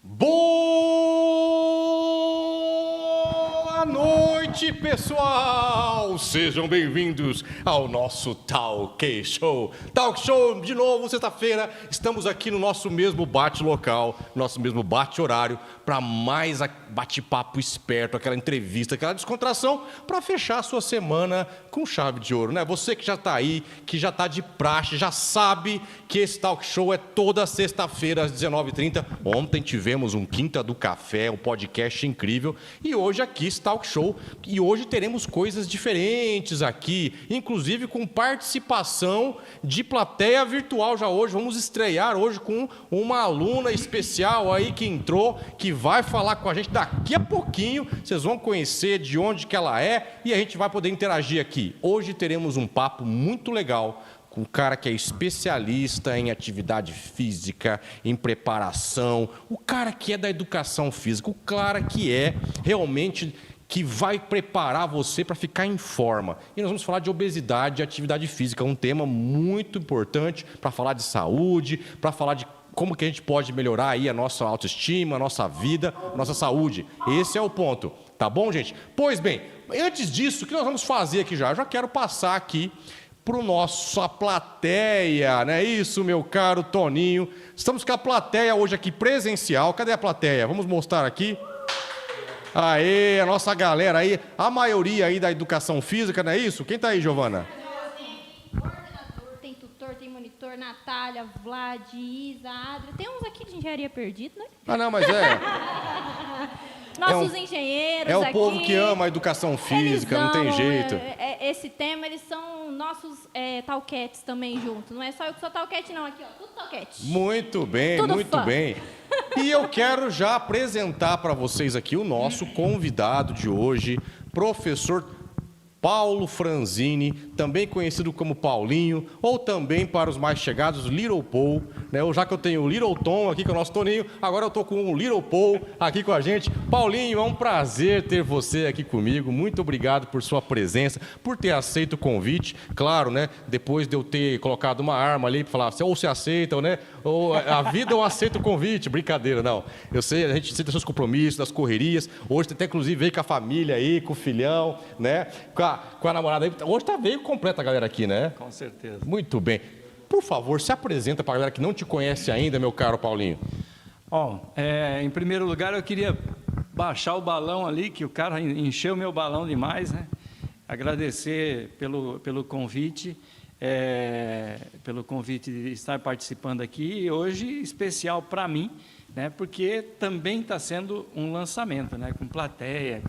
Boa noite, pessoal! Sejam bem-vindos ao nosso Talk Show. Talk Show, de novo, sexta-feira, estamos aqui no nosso mesmo bate-local, nosso mesmo bate-horário, para mais bate-papo esperto, aquela entrevista, aquela descontração, para fechar a sua semana com chave de ouro, né? Você que já está aí, que já está de praxe, já sabe que esse Talk Show é toda sexta-feira às 19h30. Ontem tivemos um Quinta do Café, um podcast incrível, e hoje aqui esse Talk Show, e hoje teremos coisas diferentes aqui, inclusive com participação de plateia virtual já hoje. Vamos estrear hoje com uma aluna especial aí que entrou, que vai falar com a gente daqui a pouquinho. Vocês vão conhecer de onde que ela é e a gente vai poder interagir aqui. Hoje teremos um papo muito legal com um cara que é especialista em atividade física, em preparação, o cara que é da educação física, o cara que é realmente que vai preparar você para ficar em forma. E nós vamos falar de obesidade e atividade física, um tema muito importante para falar de saúde, para falar de como que a gente pode melhorar aí a nossa autoestima, a nossa vida, a nossa saúde. Esse é o ponto, tá bom, gente? Pois bem, antes disso, o que nós vamos fazer aqui já? Eu já quero passar aqui para a nossa plateia, não é isso, meu caro Toninho? Estamos com a plateia hoje aqui presencial. Cadê a plateia? Vamos mostrar aqui. Aê, a nossa galera aí, a maioria aí da educação física, não é isso? Quem está aí, Giovana? Tem tutor, tem monitor, Natália, Vlad, Isa, Adria. Tem uns aqui de engenharia perdido, né? Ah, não, mas é... Nossos engenheiros é o aqui, povo que ama a educação física, não tem jeito. Esse tema, eles são nossos talquetes também junto. Não é só eu que sou talquete, não. Aqui, ó, tudo talquete. Muito bem, tudo muito fã. bem. E eu quero já apresentar para vocês aqui o nosso convidado de hoje, professor Paulo Franzini, também conhecido como Paulinho, ou também para os mais chegados, Little Paul, né? Já que eu tenho o Little Tom aqui com o nosso Toninho, agora eu estou com o Little Paul aqui com a gente. Paulinho, é um prazer ter você aqui comigo, muito obrigado por sua presença, por ter aceito o convite, claro, né? Depois de eu ter colocado uma arma ali para falar, ou se aceitam, né? Ou a vida ou aceita o convite, brincadeira, não. Eu sei, a gente sente os seus compromissos, das correrias, hoje até inclusive veio com a família aí, com o filhão, né? Com a namorada aí. Hoje veio completa a galera aqui, né? Com certeza. Muito bem. Por favor, se apresenta para a galera que não te conhece ainda, meu caro Paulinho. Em primeiro lugar, eu queria baixar o balão ali, que o cara encheu meu balão demais, né? Agradecer pelo convite, de estar participando aqui, e hoje especial para mim, né? Porque também está sendo um lançamento, né? Com plateia,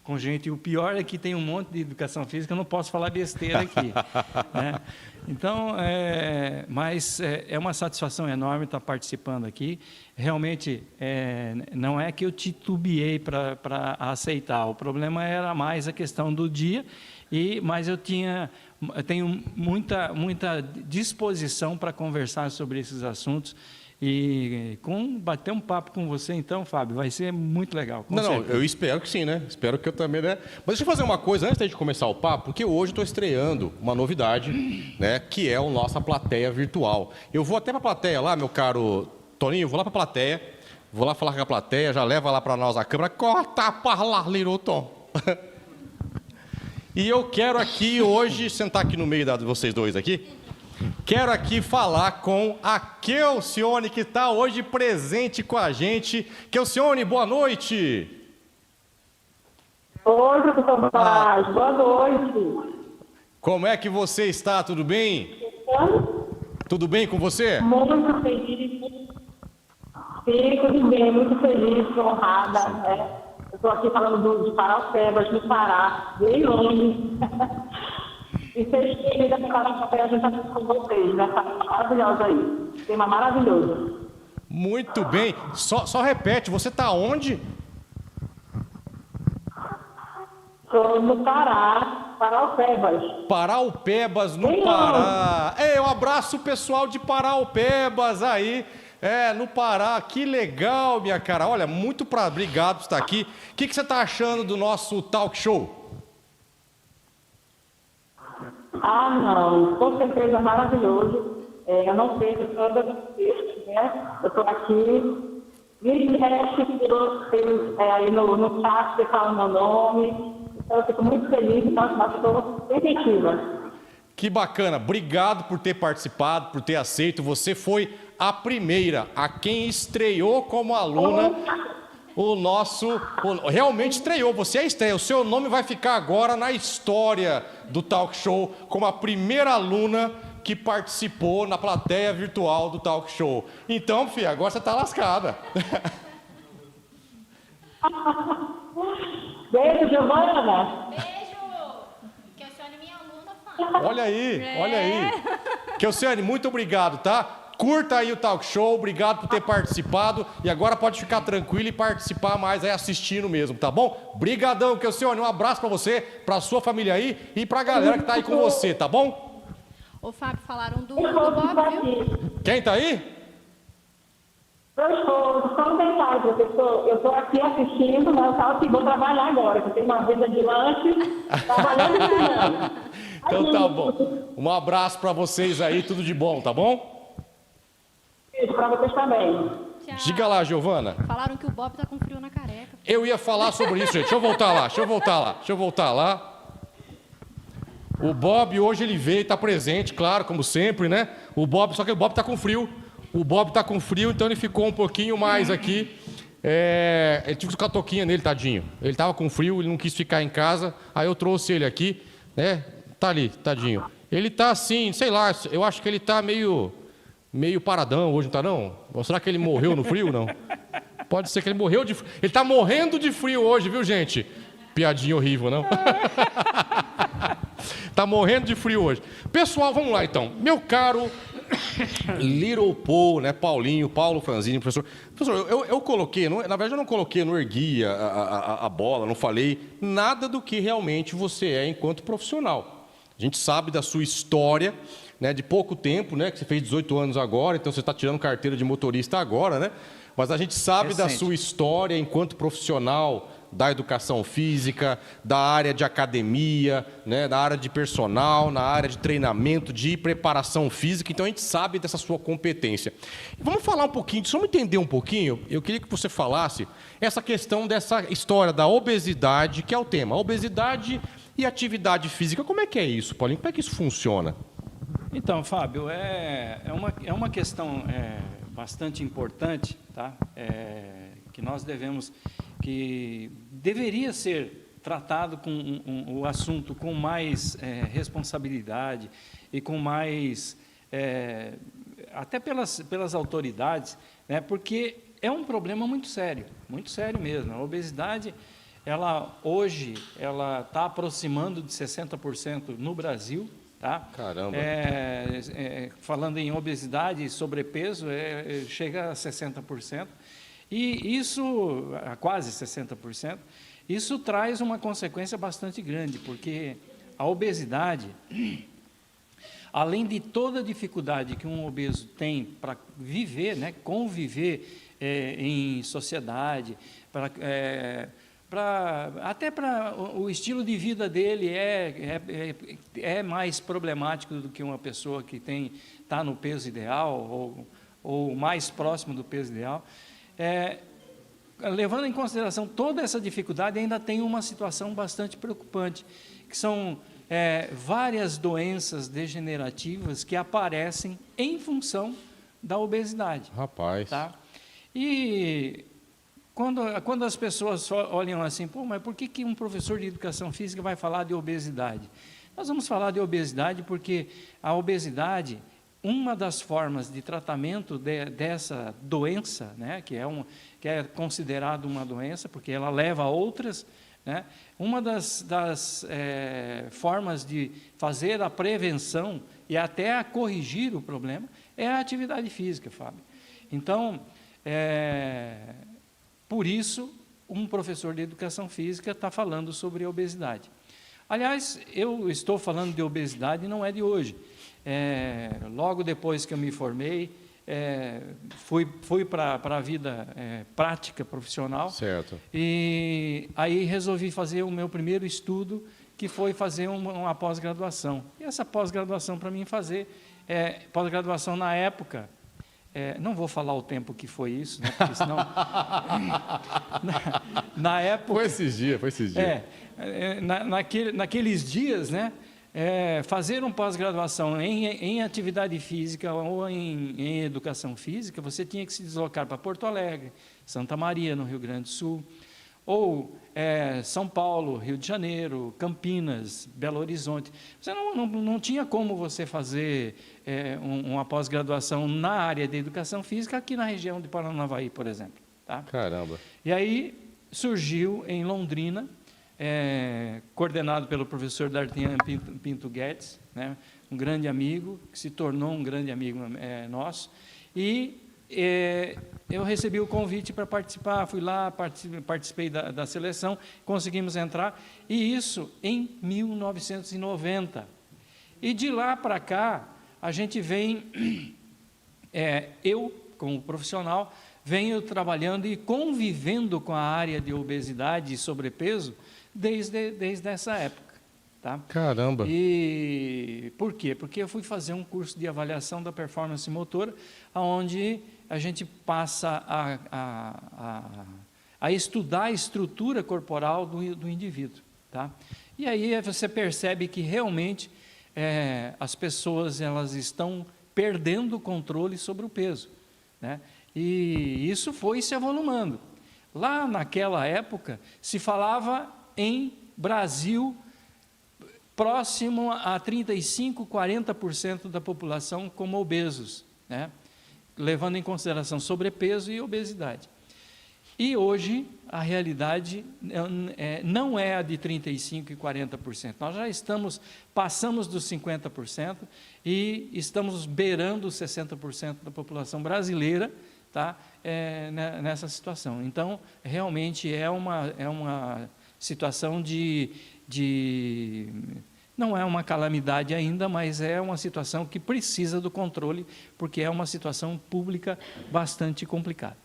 com gente. E o pior é que tem um monte de educação física, eu não posso falar besteira aqui, né? Então, mas é uma satisfação enorme estar participando aqui. Realmente, não é que eu titubeei para aceitar, o problema era mais a questão do dia, mas eu tenho muita disposição para conversar sobre esses assuntos. E bater um papo com você, então, Fábio, vai ser muito legal. Não, eu espero que sim, né? Espero que eu também, né? Mas deixa eu fazer uma coisa antes da gente começar o papo, porque hoje eu estou estreando uma novidade, né? Que é a nossa plateia virtual. Eu vou até para a plateia lá, meu caro Toninho, vou lá para a plateia, vou lá falar com a plateia, já leva lá para nós a câmera, corta para lá, Little Tom. E eu quero aqui hoje, sentar aqui no meio de vocês dois aqui, quero aqui falar com a Kelcione, que está hoje presente com a gente. Kelcione, boa noite. Oi, professor Paz, boa noite. Como é que você está? Tudo bem? Tudo bem com você? Muito feliz. Sim, tudo bem, muito feliz, honrada. Né? Eu estou aqui falando de Paraupebas, no Pará, bem longe. E vocês que ainda ficaram com a gente aqui com vocês, nessa maravilhosa aí. Tema maravilhoso. Muito bem. Só repete, você está onde? Estou no Pará, Paraupebas. Paraupebas, no Bem Pará. Um abraço pessoal de Paraupebas aí. No Pará. Que legal, minha cara. Olha, obrigado por estar aqui. O que você está achando do nosso talk show? Não, com certeza maravilhoso. Eu não sei todas as vezes, né? Eu estou aqui Vira e mexe, aí no chat, você fala o meu nome. Então, eu fico muito feliz, então, eu estou efetiva. Que bacana, obrigado por ter participado, por ter aceito. Você foi a primeira a quem estreou como aluna realmente estreou, você é a estreia. O seu nome vai ficar agora na história do Talk Show como a primeira aluna que participou na plateia virtual do Talk Show. Então, filha, agora você está lascada. Beijo, Giovana. Beijo! Kelsiane, minha aluna, fã. Olha aí. Kelsiane, muito obrigado, tá? Curta aí o Talk Show, obrigado por ter participado. E agora pode ficar tranquilo e participar mais aí assistindo mesmo, tá bom? Brigadão, Kelsiane, um abraço pra você, pra sua família aí e pra galera que tá aí com você, tá bom? Ô, Fábio, falaram do Bob, viu? Quem tá aí? Meu esposo, só um detalhe, professor. Eu estou aqui assistindo, mas eu falo que vou trabalhar agora, que eu tenho uma vida de lanche, trabalhando e estudando. Então tá bom. Um abraço pra vocês aí, tudo de bom, tá bom? Beijo para vocês também. Tchau. Diga lá, Giovana. Falaram que o Bob tá com frio na careca. Eu ia falar sobre isso, gente. Deixa eu voltar lá. O Bob hoje ele veio, está presente, claro, como sempre, né? Só que o Bob está com frio. Então ele ficou um pouquinho mais aqui. Ele tive que ficar a toquinha nele, tadinho. Ele estava com frio, ele não quis ficar em casa. Aí eu trouxe ele aqui, né? Tá ali, tadinho. Ele tá assim, sei lá, eu acho que ele tá meio paradão hoje, não tá não? Ou será que ele morreu no frio, não? Pode ser que ele morreu de frio. Ele tá morrendo de frio hoje, viu, gente? Piadinha horrível, não? Tá morrendo de frio hoje. Pessoal, vamos lá então. Meu caro Little Paul, né? Paulo Franzini, professor. Professor, eu coloquei, na verdade eu não coloquei, eu não ergui a bola, não falei nada do que realmente você é enquanto profissional. A gente sabe da sua história, né, de pouco tempo, né, que você fez 18 anos agora, então você está tirando carteira de motorista agora, né? Mas a gente sabe da sua história enquanto profissional da educação física, da área de academia, né, da área de personal, na área de treinamento, de preparação física. Então a gente sabe dessa sua competência. Vamos falar um pouquinho, vamos entender um pouquinho. Eu queria que você falasse essa questão dessa história da obesidade, que é o tema. Obesidade e atividade física. Como é que é isso, Paulinho? Como é que isso funciona? Então, Fábio, é uma questão bastante importante, tá? Que deveria ser tratado com o assunto com mais responsabilidade e com mais, até pelas autoridades, né? Porque é um problema muito sério mesmo. A obesidade, hoje, ela está aproximando de 60% no Brasil. Tá? Caramba! Falando em obesidade e sobrepeso, chega a 60%, e isso, a quase 60%, isso traz uma consequência bastante grande, porque a obesidade, além de toda a dificuldade que um obeso tem para viver, né, conviver em sociedade, até para o estilo de vida dele é mais problemático do que uma pessoa que está no peso ideal ou mais próximo do peso ideal. Levando em consideração toda essa dificuldade, ainda tem uma situação bastante preocupante, que são várias doenças degenerativas que aparecem em função da obesidade. Rapaz! Tá? E quando as pessoas olham assim, mas por que um professor de educação física vai falar de obesidade? Nós vamos falar de obesidade porque a obesidade, uma das formas de tratamento dessa doença, né, que é considerado uma doença, porque ela leva a outras, né, uma das formas de fazer a prevenção e até a corrigir o problema é a atividade física, Fábio. Então, por isso, um professor de educação física está falando sobre a obesidade. Aliás, eu estou falando de obesidade não é de hoje. Logo depois que eu me formei, fui para a vida prática profissional. Certo. E aí resolvi fazer o meu primeiro estudo, que foi fazer uma pós-graduação. E essa pós-graduação, para mim fazer, pós-graduação na época, não vou falar o tempo que foi isso, né, porque senão... na época... Foi esses dias. Naqueles dias, né, fazer uma pós-graduação em atividade física ou em educação física, você tinha que se deslocar para Porto Alegre, Santa Maria, no Rio Grande do Sul, ou São Paulo, Rio de Janeiro, Campinas, Belo Horizonte. Você não tinha como você fazer uma pós-graduação na área de educação física aqui na região de Paranavaí, por exemplo. Tá? Caramba. E aí surgiu em Londrina, coordenado pelo professor D'Artagnan Pinto Guedes, né, um grande amigo, que se tornou um grande amigo nosso, e eu recebi o convite para participar, fui lá, participei da seleção, conseguimos entrar, e isso em 1990. E de lá para cá, a gente vem, eu, como profissional, venho trabalhando e convivendo com a área de obesidade e sobrepeso desde essa época. Tá? Caramba! E por quê? Porque eu fui fazer um curso de avaliação da performance motora, onde a gente passa a estudar a estrutura corporal do indivíduo. Tá? E aí você percebe que realmente as pessoas elas estão perdendo o controle sobre o peso, né? E isso foi se avolumando. Lá naquela época se falava em Brasil próximo a 35%, 40% da população como obesos, né? Levando em consideração sobrepeso e obesidade. E hoje a realidade não é a de 35% e 40%. Nós já passamos dos 50% e estamos beirando os 60% da população brasileira, tá? Nessa situação. Então, realmente é uma situação não é uma calamidade ainda, mas é uma situação que precisa do controle, porque é uma situação pública bastante complicada.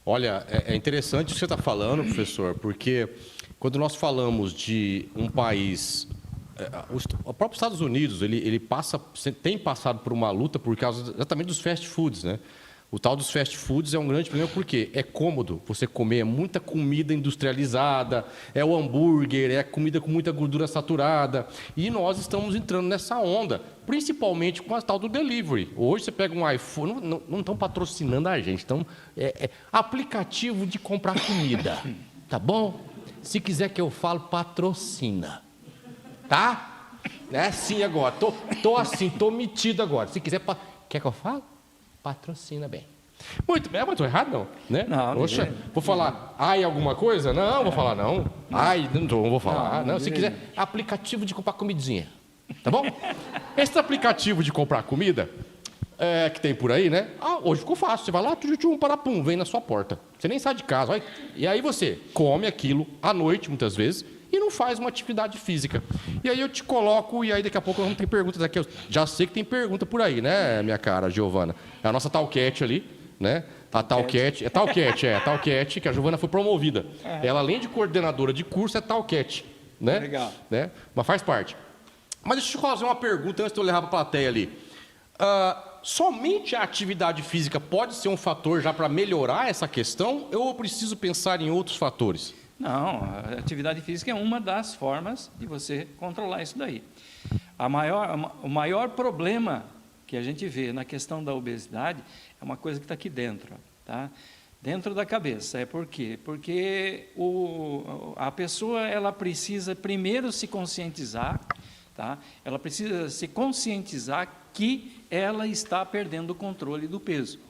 Olha, é interessante o que você está falando, professor, porque quando nós falamos de um país... O próprio Estados Unidos, ele tem passado por uma luta por causa exatamente dos fast foods, né? O tal dos fast foods é um grande problema porque é cômodo você comer muita comida industrializada, é o hambúrguer, é comida com muita gordura saturada. E nós estamos entrando nessa onda, principalmente com a tal do delivery. Hoje você pega um iPhone, não estão patrocinando a gente, então aplicativo de comprar comida, tá bom? Se quiser que eu falo, patrocina, tá? É assim agora, tô assim, tô metido agora. Se quiser, quer que eu fale? Patrocina bem. Muito bem, mas estou errado, não? Né? Não, poxa, vou falar alguma coisa? Não, vou falar não. Não vou falar. Não, se quiser, aplicativo de comprar comidinha. Tá bom? Esse aplicativo de comprar comida, que tem por aí, né? Hoje ficou fácil. Você vai lá, parapum, vem na sua porta. Você nem sai de casa. Vai, e aí você come aquilo à noite, muitas vezes, e não faz uma atividade física. E aí eu te coloco, e aí daqui a pouco vamos ter perguntas aqui. Eu já sei que tem pergunta por aí, né, minha cara, Giovana? É a nossa Talquete ali, né? A Talquete, Talquete, que a Giovana foi promovida. Ela, além de coordenadora de curso, é Talquete, né? Legal. Né? Mas faz parte. Mas deixa eu fazer uma pergunta antes de eu levar para a plateia ali. Somente a atividade física pode ser um fator já para melhorar essa questão, ou eu preciso pensar em outros fatores? Não, a atividade física é uma das formas de você controlar isso daí. O maior problema que a gente vê na questão da obesidade é uma coisa que está aqui dentro, tá? Dentro da cabeça. É por quê? Porque a pessoa ela precisa primeiro se conscientizar, tá? Ela precisa se conscientizar que ela está perdendo o controle do peso.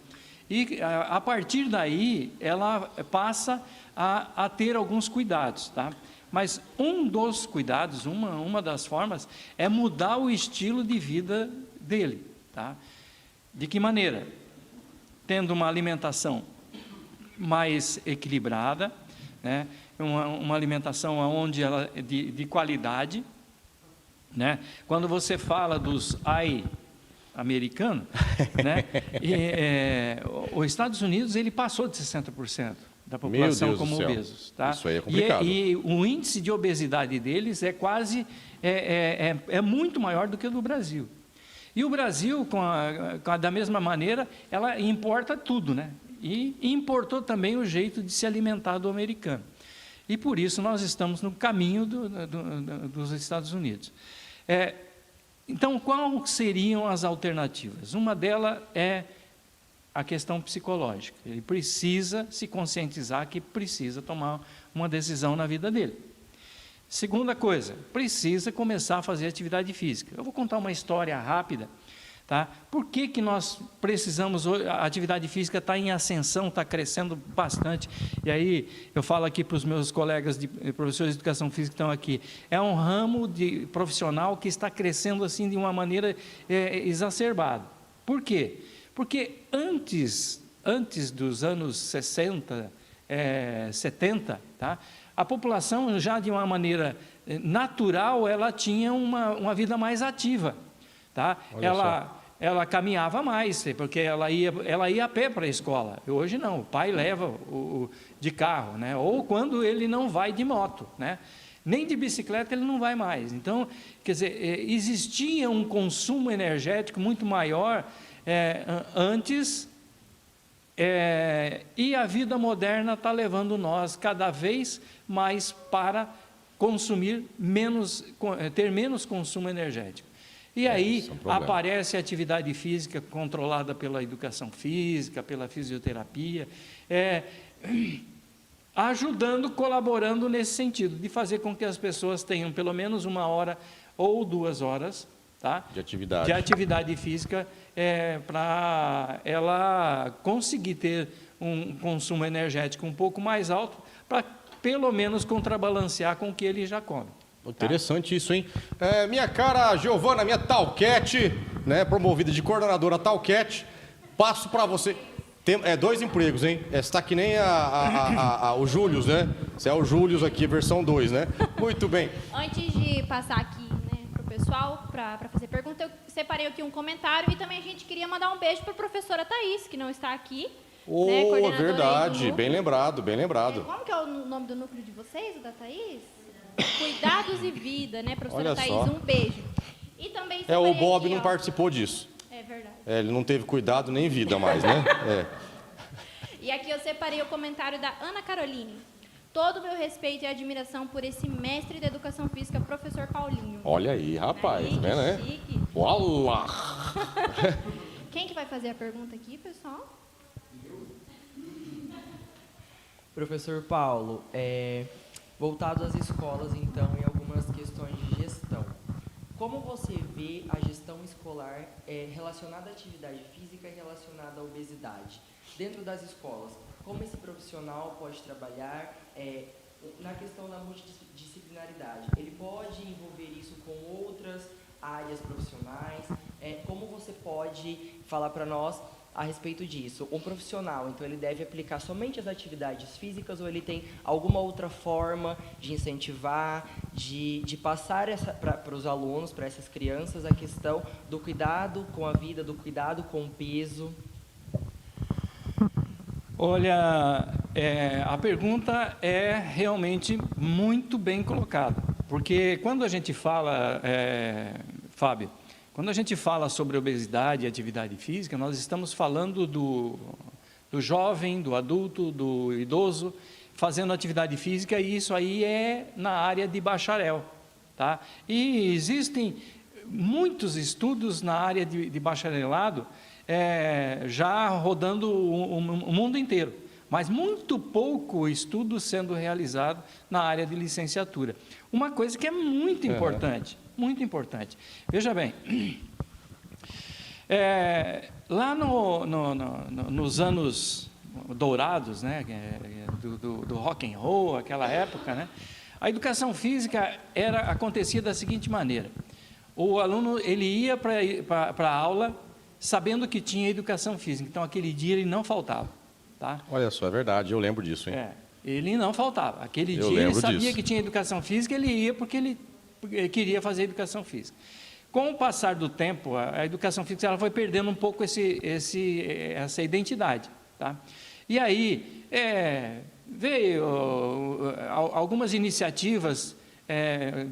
E a partir daí ela passa a ter alguns cuidados, tá? Mas um dos cuidados, uma das formas, é mudar o estilo de vida dele, tá? De que maneira? Tendo uma alimentação mais equilibrada, né? Uma alimentação onde ela de qualidade, né? Quando você fala dos americano, né? Os Estados Unidos ele passou de 60% da população como obesos, tá? Isso aí é complicado. E o índice de obesidade deles é quase muito maior do que o do Brasil. E o Brasil, da mesma maneira, ela importa tudo, né? E importou também o jeito de se alimentar do americano. E por isso nós estamos no caminho dos Estados Unidos. Então, quais seriam as alternativas? Uma delas é a questão psicológica. Ele precisa se conscientizar que precisa tomar uma decisão na vida dele. Segunda coisa, precisa começar a fazer atividade física. Eu vou contar uma história rápida. Tá? Por que nós precisamos, a atividade física está em ascensão, está crescendo bastante, e aí eu falo aqui para os meus colegas, professores de educação física que estão aqui, é um ramo profissional que está crescendo assim de uma maneira exacerbada. Por quê? Porque antes dos anos 60, 70, tá? A população já de uma maneira natural, ela tinha uma vida mais ativa. Tá? Ela caminhava mais, porque ela ia a pé para a escola. Hoje não, o pai leva de carro, né? Ou quando ele não vai de moto, né? Nem de bicicleta ele não vai mais. Então, quer dizer, existia um consumo energético muito maior antes, e a vida moderna está levando nós cada vez mais para ter menos consumo energético. E aí aparece a atividade física controlada pela educação física, pela fisioterapia, ajudando, colaborando nesse sentido, de fazer com que as pessoas tenham pelo menos 1 hora ou 2 horas, tá? de atividade física, para ela conseguir ter um consumo energético um pouco mais alto, para pelo menos contrabalancear com o que ele já come. Interessante isso, hein? Minha cara Giovana, minha talquete, né, promovida de coordenadora talquete, passo para você. Tem 2 empregos, hein? Você está que nem o Július, né? Você é o Július aqui, versão 2, né? Muito bem. Antes de passar aqui, né, para o pessoal, para fazer pergunta, eu separei aqui um comentário e também a gente queria mandar um beijo para a professora Thaís, que não está aqui. Né, verdade, bem lembrado, bem lembrado. Como que é o nome do núcleo de vocês, o da Thaís? Cuidados e Vida, né, professora Olha Thaís? só. Um beijo. E também O Bob aqui, não participou disso. É verdade. Ele não teve cuidado nem vida mais, né? E aqui eu separei o comentário da Ana Caroline. Todo o meu respeito e admiração por esse mestre da educação física, professor Paulinho. Olha aí, rapaz, aí, né? Chique. Uala! Quem que vai fazer a pergunta aqui, pessoal? Professor Paulo, voltado às escolas, então, e algumas questões de gestão. Como você vê a gestão escolar relacionada à atividade física e relacionada à obesidade? Dentro das escolas, como esse profissional pode trabalhar na questão da multidisciplinaridade? Ele pode envolver isso com outras áreas profissionais? Como você pode falar para nós a respeito disso? Um profissional, então, ele deve aplicar somente as atividades físicas ou ele tem alguma outra forma de incentivar, de passar para os alunos, para essas crianças, a questão do cuidado com a vida, do cuidado com o peso? Olha, a pergunta é realmente muito bem colocada, porque quando a gente fala, Fábio, quando a gente fala sobre obesidade e atividade física, nós estamos falando do jovem, do adulto, do idoso, fazendo atividade física, e isso aí é na área de bacharel. Tá? E existem muitos estudos na área de bacharelado, já rodando o mundo inteiro, mas muito pouco estudo sendo realizado na área de licenciatura. Uma coisa que é muito importante, muito importante. Veja bem, lá nos anos dourados, né, do rock and roll, aquela época, né, a educação física acontecia da seguinte maneira: o aluno ele ia para a aula sabendo que tinha educação física, então aquele dia ele não faltava. Tá? Olha só, é verdade, eu lembro disso, hein? Ele não faltava. Aquele dia ele sabia que tinha educação física, ele ia porque ele queria fazer educação física. Com o passar do tempo, a educação física ela foi perdendo um pouco essa identidade. Tá? E aí veio algumas iniciativas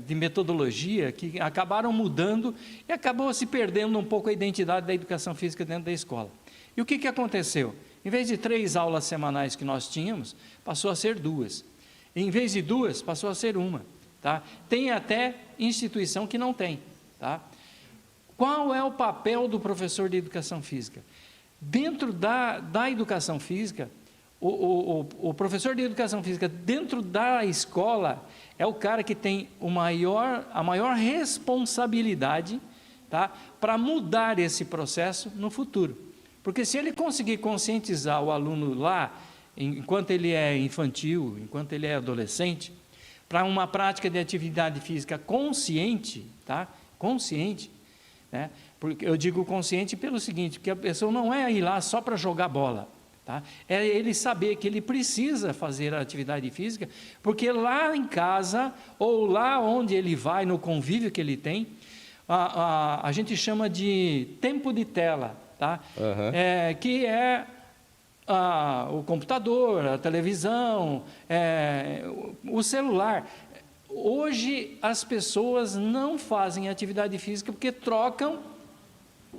de metodologia que acabaram mudando e acabou se perdendo um pouco a identidade da educação física dentro da escola. E o que aconteceu? Em vez de 3 aulas semanais que nós tínhamos, passou a ser 2. Em vez de 2, passou a ser 1. Tá? Tem até instituição que não tem. Tá? Qual é o papel do professor de educação física? Dentro da educação física, o professor de educação física dentro da escola é o cara que tem a maior responsabilidade, tá, para mudar esse processo no futuro. Porque se ele conseguir conscientizar o aluno lá, enquanto ele é infantil, enquanto ele é adolescente, para uma prática de atividade física consciente, tá, consciente, né, porque eu digo consciente pelo seguinte, que a pessoa não é ir lá só para jogar bola. Tá? É ele saber que ele precisa fazer a atividade física, porque lá em casa, ou lá onde ele vai, no convívio que ele tem, a gente chama de tempo de tela, tá? Que é o computador, a televisão, o celular. Hoje as pessoas não fazem atividade física porque trocam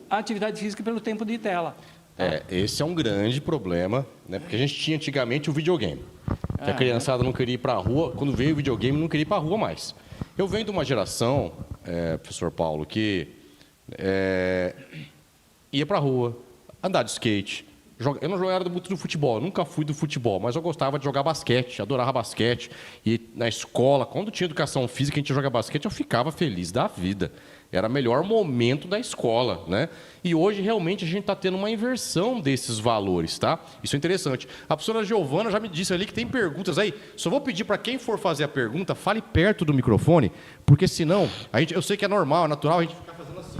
a atividade física pelo tempo de tela. Esse é um grande problema, né? Porque a gente tinha antigamente o videogame. Que a criançada não queria ir para a rua, quando veio o videogame não queria ir para a rua mais. Eu venho de uma geração, professor Paulo, que ia para a rua, andar de skate. Eu não era muito do futebol, nunca fui do futebol, mas eu gostava de jogar basquete, adorava basquete. E na escola, quando tinha educação física, a gente ia jogar basquete, eu ficava feliz da vida. Era o melhor momento da escola, né? E hoje, realmente, a gente está tendo uma inversão desses valores, tá? Isso é interessante. A professora Giovana já me disse ali que tem perguntas aí. Só vou pedir para quem for fazer a pergunta, fale perto do microfone, porque senão, eu sei que é normal, é natural a gente ficar fazendo assim.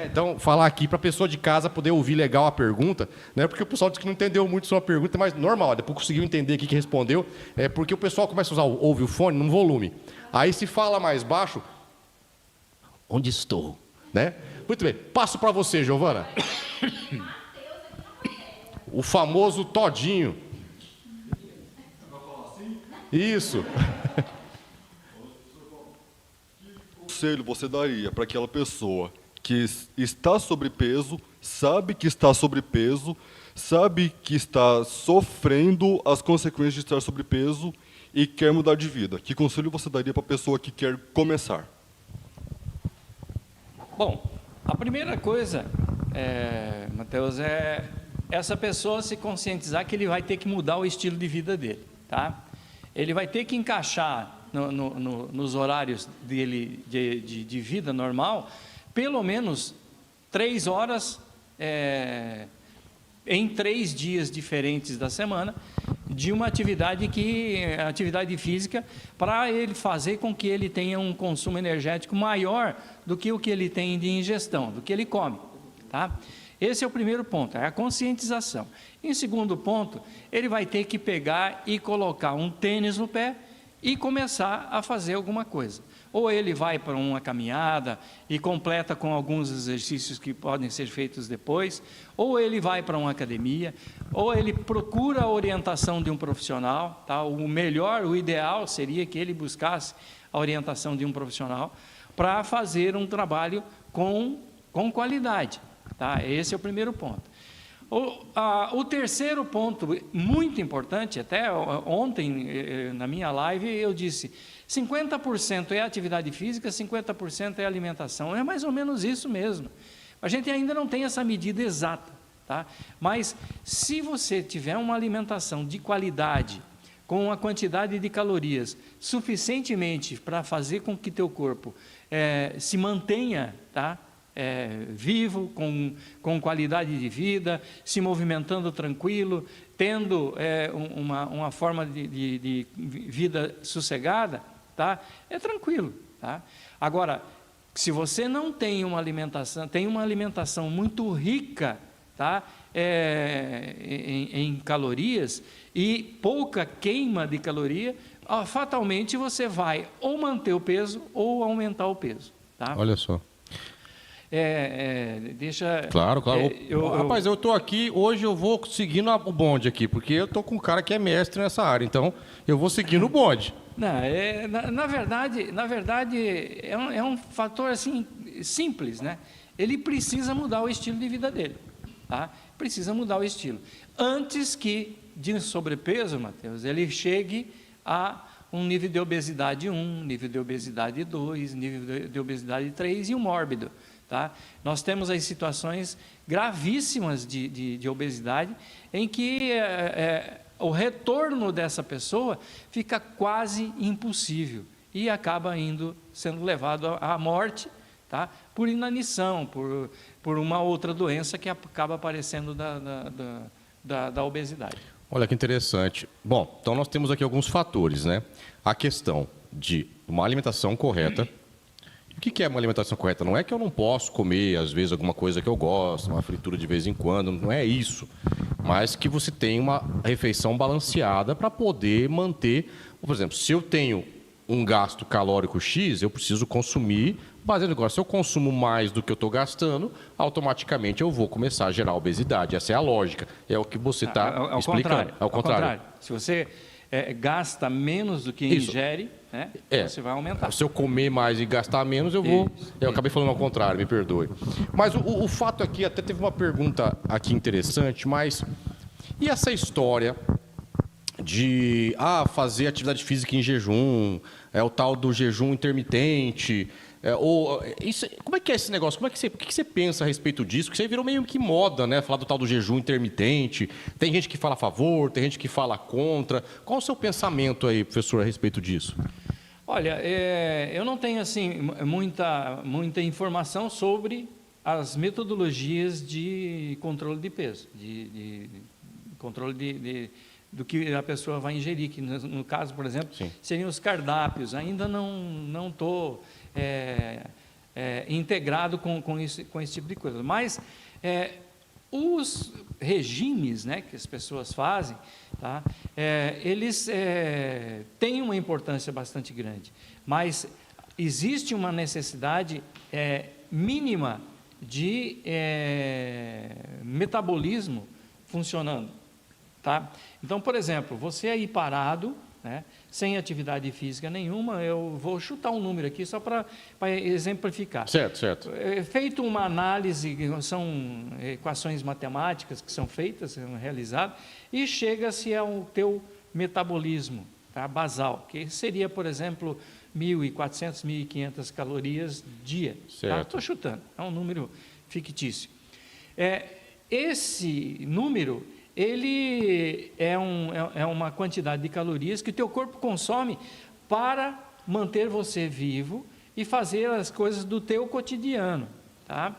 Então, falar aqui para a pessoa de casa poder ouvir legal a pergunta, né? Porque o pessoal disse que não entendeu muito sua pergunta, mas normal, depois conseguiu entender aqui que respondeu, porque o pessoal começa a ouvir o fone num volume. Aí se fala mais baixo, onde estou? Né? Muito bem, passo para você, Giovana. O famoso todinho. Isso. Que conselho você daria para aquela pessoa que está sobrepeso, sabe que está sobrepeso, sabe que está sofrendo as consequências de estar sobrepeso e quer mudar de vida? Que conselho você daria para a pessoa que quer começar? Bom, a primeira coisa, Matheus, é essa pessoa se conscientizar que ele vai ter que mudar o estilo de vida dele, tá? Ele vai ter que encaixar nos horários dele de vida normal, pelo menos 3 horas em 3 dias diferentes da semana, de uma atividade física, para ele fazer com que ele tenha um consumo energético maior do que o que ele tem de ingestão, do que ele come, tá? Esse é o primeiro ponto, é a conscientização. Em segundo ponto, ele vai ter que pegar e colocar um tênis no pé e começar a fazer alguma coisa. Ou ele vai para uma caminhada e completa com alguns exercícios que podem ser feitos depois, ou ele vai para uma academia, ou ele procura a orientação de um profissional, tá? O ideal seria que ele buscasse a orientação de um profissional para fazer um trabalho com qualidade, tá? Esse é o primeiro ponto. O terceiro ponto, muito importante, até ontem na minha live eu disse, 50% é atividade física, 50% é alimentação. É mais ou menos isso mesmo. A gente ainda não tem essa medida exata, tá? Mas se você tiver uma alimentação de qualidade, com uma quantidade de calorias suficientemente para fazer com que teu corpo se mantenha, tá? Vivo, com qualidade de vida, se movimentando tranquilo, tendo uma forma de vida sossegada, tá? É tranquilo, tá? Agora, se você não tem uma alimentação muito rica, tá? Em calorias e pouca queima de caloria, fatalmente você vai ou manter o peso ou aumentar o peso, tá? Olha só. Deixa... Claro. Rapaz, eu estou aqui, hoje eu vou seguindo o bonde aqui, porque eu estou com um cara que é mestre nessa área, então eu vou seguindo o bonde. Não, na verdade é um fator assim simples, né? Ele precisa mudar o estilo de vida dele, tá? Precisa mudar o estilo. Antes que de sobrepeso, Matheus, ele chegue a um nível de obesidade 1, nível de obesidade 2, nível de obesidade 3 e o mórbido, tá? Nós temos aí situações gravíssimas de obesidade em que o retorno dessa pessoa fica quase impossível e acaba sendo levado à morte, tá? Por inanição, por uma outra doença que acaba aparecendo da obesidade. Olha que interessante. Bom, então nós temos aqui alguns fatores, né? A questão de uma alimentação correta. O que é uma alimentação correta? Não é que eu não posso comer, às vezes, alguma coisa que eu gosto, uma fritura de vez em quando, não é isso. Mas que você tenha uma refeição balanceada para poder manter... Por exemplo, se eu tenho um gasto calórico X, eu preciso consumir... Baseado agora, se eu consumo mais do que eu estou gastando, automaticamente eu vou começar a gerar obesidade. Essa é a lógica. É o que você está explicando. Ao contrário. Se você gasta menos do que ingere, né, você vai aumentar. Se eu comer mais e gastar menos, eu vou... Eu acabei falando ao contrário, me perdoe. Mas o fato aqui, até teve uma pergunta aqui interessante, mas... E essa história de fazer atividade física em jejum, o tal do jejum intermitente... como é que é esse negócio? O que você pensa a respeito disso? Porque você virou meio que moda, né? Falar do tal do jejum intermitente. Tem gente que fala a favor, tem gente que fala contra. Qual o seu pensamento aí, professor, a respeito disso? Olha, eu não tenho assim muita informação sobre as metodologias de controle de peso, de controle do que a pessoa vai ingerir, que no caso, por exemplo, seriam os cardápios. Ainda não estou integrado com esse tipo de coisa. Mas os regimes, né, que as pessoas fazem, tá, eles têm uma importância bastante grande. Mas existe uma necessidade mínima de metabolismo funcionando. Tá? Então, por exemplo, você aí parado, né, sem atividade física nenhuma, eu vou chutar um número aqui só para exemplificar. Certo. Feito uma análise, são equações matemáticas que são feitas, são realizadas, e chega-se ao teu metabolismo, tá, basal, que seria, por exemplo, 1.400, 1.500 calorias dia. Estou chutando, é um número fictício. Esse número... ele é uma quantidade de calorias que o teu corpo consome para manter você vivo e fazer as coisas do teu cotidiano, tá?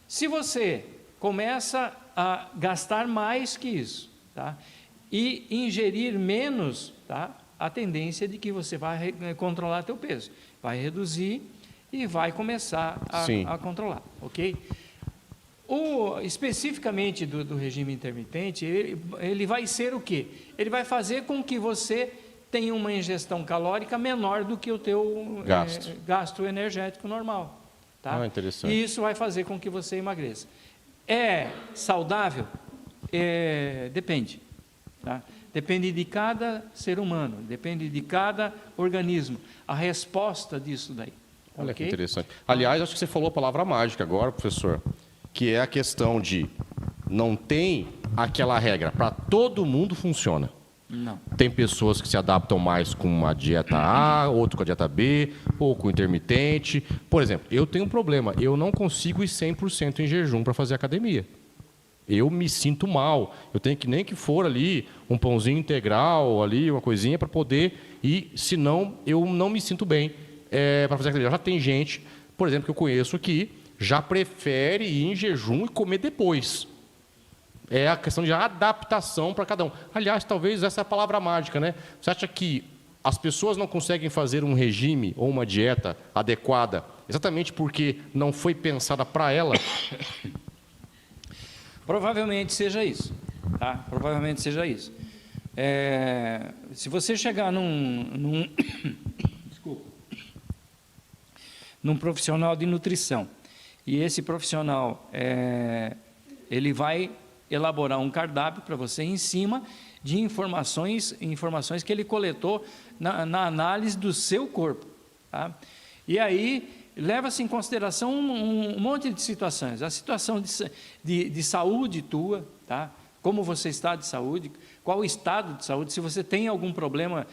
Se você começa a gastar mais que isso, tá, e ingerir menos, tá, a tendência é de que você vai controlar teu peso, vai reduzir e vai começar a controlar, ok? Especificamente do regime intermitente, ele vai ser o quê? Ele vai fazer com que você tenha uma ingestão calórica menor do que o teu gasto energético normal. Tá? Interessante. E isso vai fazer com que você emagreça. É saudável? Depende. Tá? Depende de cada ser humano, depende de cada organismo. A resposta disso daí. Olha que interessante. Aliás, acho que você falou a palavra mágica agora, professor, que é a questão de não tem aquela regra, para todo mundo funciona. Não. Tem pessoas que se adaptam mais com uma dieta A, outro com a dieta B, ou com intermitente. Por exemplo, eu tenho um problema, eu não consigo ir 100% em jejum para fazer academia. Eu me sinto mal, eu tenho que nem que for ali um pãozinho integral, ali uma coisinha para poder ir, senão eu não me sinto bem para fazer academia. Já tem gente, por exemplo, que eu conheço que já prefere ir em jejum e comer depois. É a questão de adaptação para cada um. Aliás, talvez essa é a palavra mágica, né? Você acha que as pessoas não conseguem fazer um regime ou uma dieta adequada exatamente porque não foi pensada para ela? Provavelmente seja isso. Tá? Provavelmente seja isso. Se você chegar num profissional de nutrição, e esse profissional, ele vai elaborar um cardápio para você em cima, de informações que ele coletou na análise do seu corpo. Tá? E aí leva-se em consideração um monte de situações. A situação de saúde tua, tá? Como você está de saúde, qual o estado de saúde, se você tem algum problema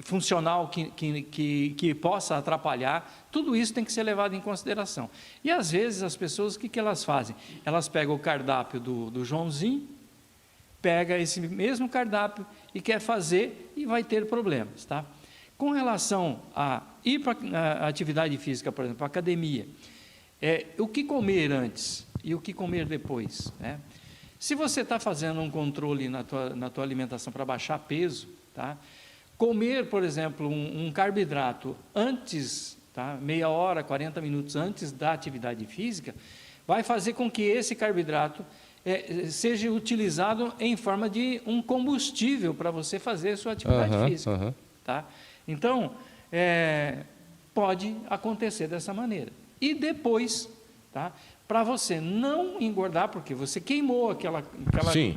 funcional que possa atrapalhar, tudo isso tem que ser levado em consideração. E, às vezes, as pessoas, o que elas fazem? Elas pegam o cardápio do Joãozinho, pega esse mesmo cardápio e quer fazer e vai ter problemas. Tá? Com relação a ir para a atividade física, por exemplo, a academia, o que comer antes e o que comer depois, né? Se você está fazendo um controle na tua alimentação para baixar peso, tá? Comer, por exemplo, um carboidrato antes, tá? Meia hora, 40 minutos antes da atividade física, vai fazer com que esse carboidrato seja utilizado em forma de um combustível para você fazer a sua atividade física. Tá? Então, pode acontecer dessa maneira. E depois, tá? Para você não engordar, porque você queimou aquela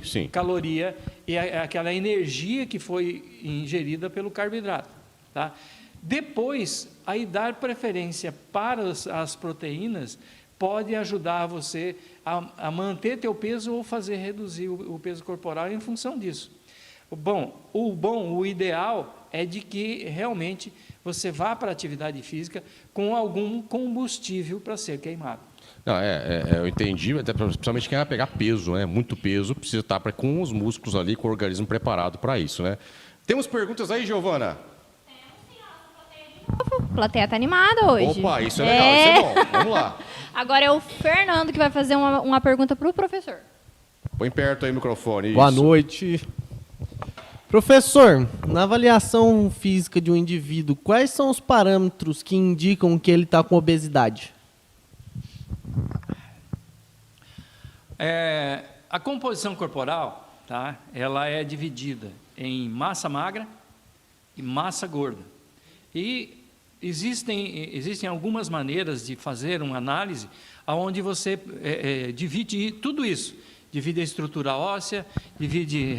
sim. caloria e aquela energia que foi ingerida pelo carboidrato. Tá? Depois, aí dar preferência para as proteínas pode ajudar você a manter teu peso ou fazer reduzir o peso corporal em função disso. O ideal é de que realmente você vá para a atividade física com algum combustível para ser queimado. Não, eu entendi, até principalmente quem vai pegar peso, né? Muito peso, precisa estar com os músculos ali, com o organismo preparado para isso, né? Temos perguntas aí, Giovana? A plateia está animada hoje. Opa, isso é legal, isso é bom. Vamos lá. Agora é o Fernando que vai fazer uma pergunta para o professor. Põe perto aí o microfone. Boa isso. noite. Professor, na avaliação física de um indivíduo, quais são os parâmetros que indicam que ele está com obesidade? A composição corporal, tá? Ela é dividida em massa magra e massa gorda. E existem algumas maneiras de fazer uma análise onde você divide tudo isso. Divide a estrutura óssea, divide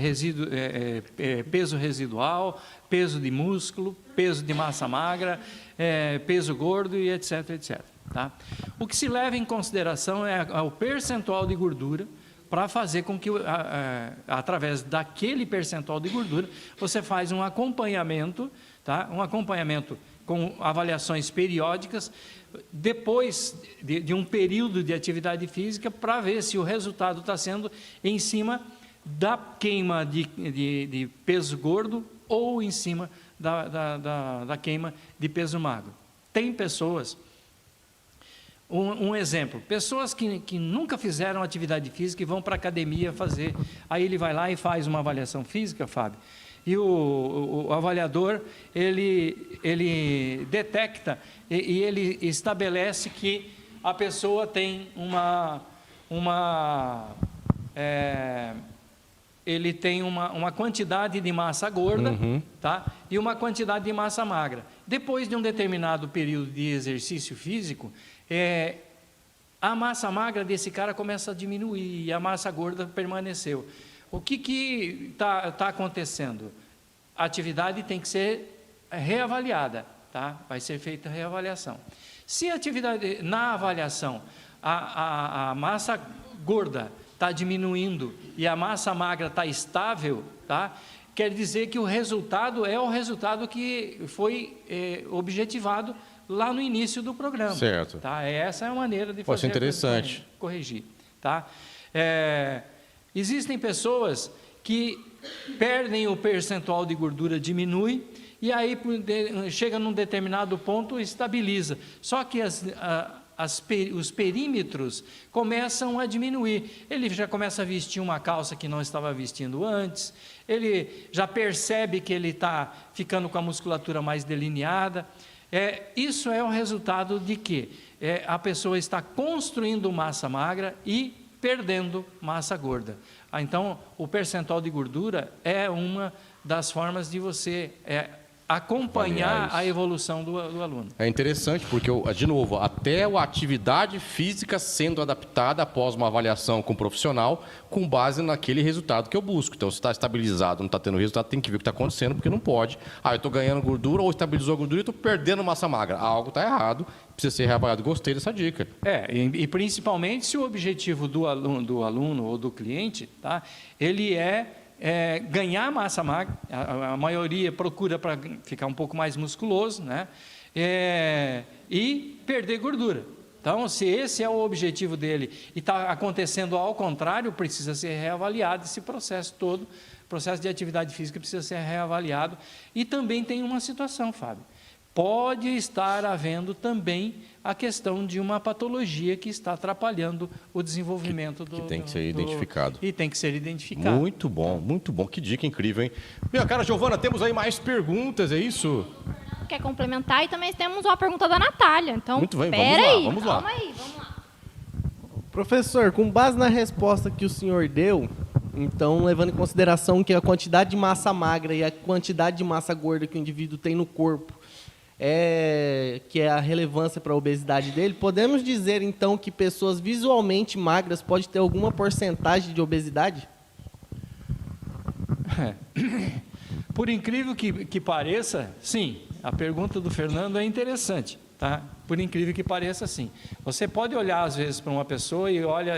peso residual, peso de músculo, peso de massa magra, peso gordo e etc, etc. Tá? O que se leva em consideração é o percentual de gordura para fazer com que, através daquele percentual de gordura, você faz um acompanhamento, tá? Um acompanhamento com avaliações periódicas, depois de um período de atividade física, para ver se o resultado está sendo em cima da queima de peso gordo ou em cima da queima de peso magro. Tem pessoas, um exemplo, pessoas que nunca fizeram atividade física e vão para a academia fazer, aí ele vai lá e faz uma avaliação física, Fábio, e o avaliador, ele detecta e ele estabelece que a pessoa tem ele tem uma quantidade de massa gorda, tá? E uma quantidade de massa magra. Depois de um determinado período de exercício físico, a massa magra desse cara começa a diminuir e a massa gorda permaneceu. O que está acontecendo? A atividade tem que ser reavaliada, tá? Vai ser feita a reavaliação. Se a atividade, na avaliação, a massa gorda está diminuindo e a massa magra está estável, tá? Quer dizer que o resultado é o resultado que foi objetivado lá no início do programa. Certo. Tá? Essa é a maneira de Pode ser fazer interessante. corrigir. Tá? Existem pessoas que perdem o percentual de gordura, diminui, e aí chega num determinado ponto e estabiliza. Só que os perímetros começam a diminuir. Ele já começa a vestir uma calça que não estava vestindo antes, ele já percebe que ele está ficando com a musculatura mais delineada. Isso é o resultado de que a pessoa está construindo massa magra e perdendo massa gorda. Então, o percentual de gordura é uma das formas de você acompanhar Aliás, a evolução do aluno. É interessante porque, de novo, até a atividade física sendo adaptada após uma avaliação com o profissional, com base naquele resultado que eu busco. Então, se está estabilizado, não está tendo resultado, tem que ver o que está acontecendo, porque não pode. Eu estou ganhando gordura ou estabilizou a gordura e estou perdendo massa magra. Algo está errado, precisa ser reavaliado. Gostei dessa dica. E principalmente se o objetivo do aluno ou do cliente, tá, ele ganhar massa magra, a maioria procura para ficar um pouco mais musculoso, né? E perder gordura. Então, se esse é o objetivo dele e está acontecendo ao contrário, precisa ser reavaliado esse processo todo. O processo de atividade física precisa ser reavaliado. E também tem uma situação, Fábio. Pode estar havendo também a questão de uma patologia que está atrapalhando o desenvolvimento do... Que tem que ser identificado. E tem que ser identificado. Muito bom, muito bom. Que dica incrível, hein? Minha cara, Giovana, temos aí mais perguntas, é isso? Quer complementar? E também temos uma pergunta da Natália. Então, Muito bem, vamos lá. Calma aí, vamos lá. Professor, com base na resposta que o senhor deu, então, levando em consideração que a quantidade de massa magra e a quantidade de massa gorda que o indivíduo tem no corpo que é a relevância para a obesidade dele, podemos dizer, então, que pessoas visualmente magras podem ter alguma porcentagem de obesidade? Por incrível que pareça, sim. A pergunta do Fernando é interessante, tá? Por incrível que pareça, sim. Você pode olhar, às vezes, para uma pessoa e olha,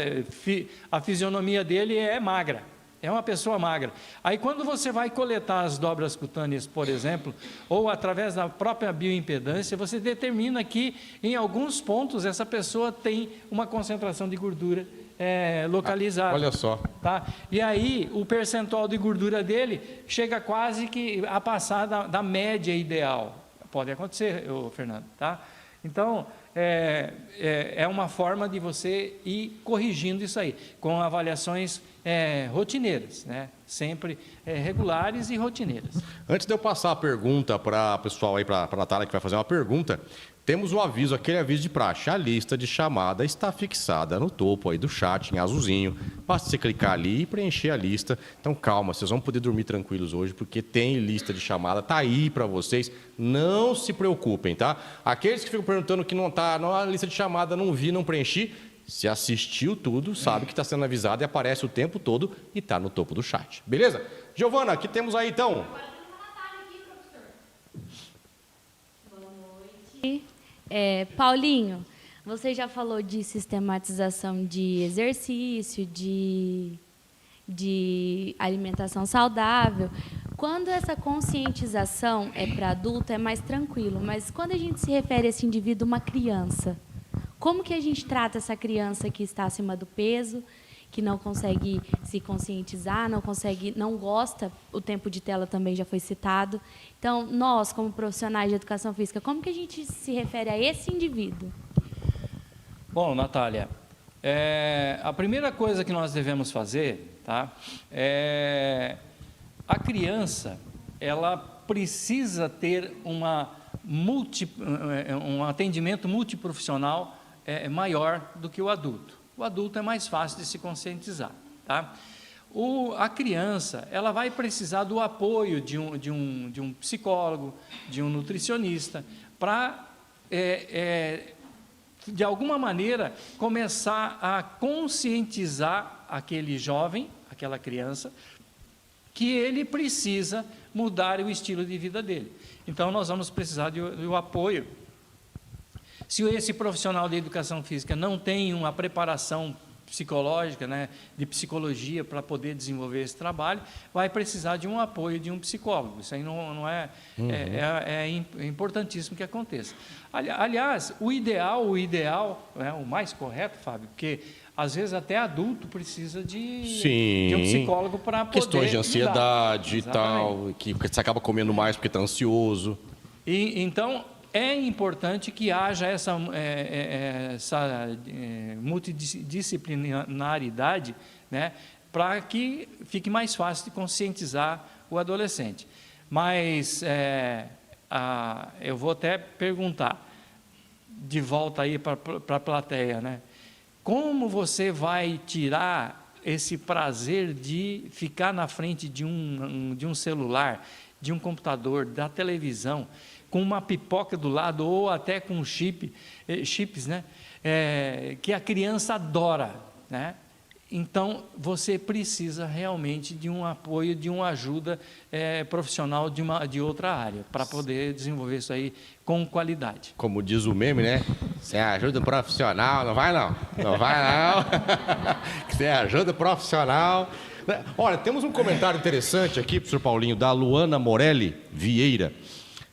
a fisionomia dele é magra. É uma pessoa magra. Aí, quando você vai coletar as dobras cutâneas, por exemplo, ou através da própria bioimpedância, você determina que, em alguns pontos, essa pessoa tem uma concentração de gordura localizada. Olha só. Tá? E aí, o percentual de gordura dele chega quase que a passar da média ideal. Pode acontecer, Fernando. Tá? Então, é uma forma de você ir corrigindo isso aí, com avaliações rotineiras, né? Sempre regulares e rotineiras. Antes de eu passar a pergunta para o pessoal aí, para a Natália, que vai fazer uma pergunta, temos um aviso, aquele aviso de praxe. A lista de chamada está fixada no topo aí do chat, em azulzinho. Basta você clicar ali e preencher a lista. Então, calma, vocês vão poder dormir tranquilos hoje, porque tem lista de chamada, tá aí para vocês. Não se preocupem, tá? Aqueles que ficam perguntando que não tá na lista de chamada, não vi, não preenchi, se assistiu tudo, sabe que está sendo avisado e aparece o tempo todo e está no topo do chat. Beleza? Giovana, o que temos aí, então? Paulinho, você já falou de sistematização de exercício, de alimentação saudável. Quando essa conscientização é para adulto, é mais tranquilo. Mas quando a gente se refere a esse indivíduo, uma criança, como que a gente trata essa criança que está acima do peso, que não consegue se conscientizar, não gosta, o tempo de tela também já foi citado. Então, nós, como profissionais de educação física, como que a gente se refere a esse indivíduo? Bom, Natália, a primeira coisa que nós devemos fazer, tá, a criança, ela precisa ter um atendimento multiprofissional maior do que o adulto. O adulto é mais fácil de se conscientizar, tá? A criança, ela vai precisar do apoio de um psicólogo, de um nutricionista, para, de alguma maneira, começar a conscientizar aquele jovem, aquela criança, que ele precisa mudar o estilo de vida dele. Então, nós vamos precisar do apoio. Se esse profissional de educação física não tem uma preparação psicológica, né, de psicologia para poder desenvolver esse trabalho, vai precisar de um apoio de um psicólogo. Isso aí não é, é importantíssimo que aconteça. Aliás, o ideal, o mais correto, Fábio, porque às vezes até adulto precisa de um psicólogo para poder questões de ansiedade lidar. E tal, que você acaba comendo mais porque está ansioso. Então, é importante que haja essa multidisciplinaridade, né, para que fique mais fácil de conscientizar o adolescente. Mas eu vou até perguntar, de volta aí para a plateia, né, como você vai tirar esse prazer de ficar na frente de um celular de um computador, da televisão, com uma pipoca do lado ou até com chips, né? Que a criança adora, né? Então, você precisa realmente de um apoio, de uma ajuda profissional de outra área, para poder desenvolver isso aí com qualidade. Como diz o meme, né? Sem ajuda profissional, não vai não. Não vai não. Sem ajuda profissional. Olha, temos um comentário interessante aqui, professor Paulinho, da Luana Morelli Vieira.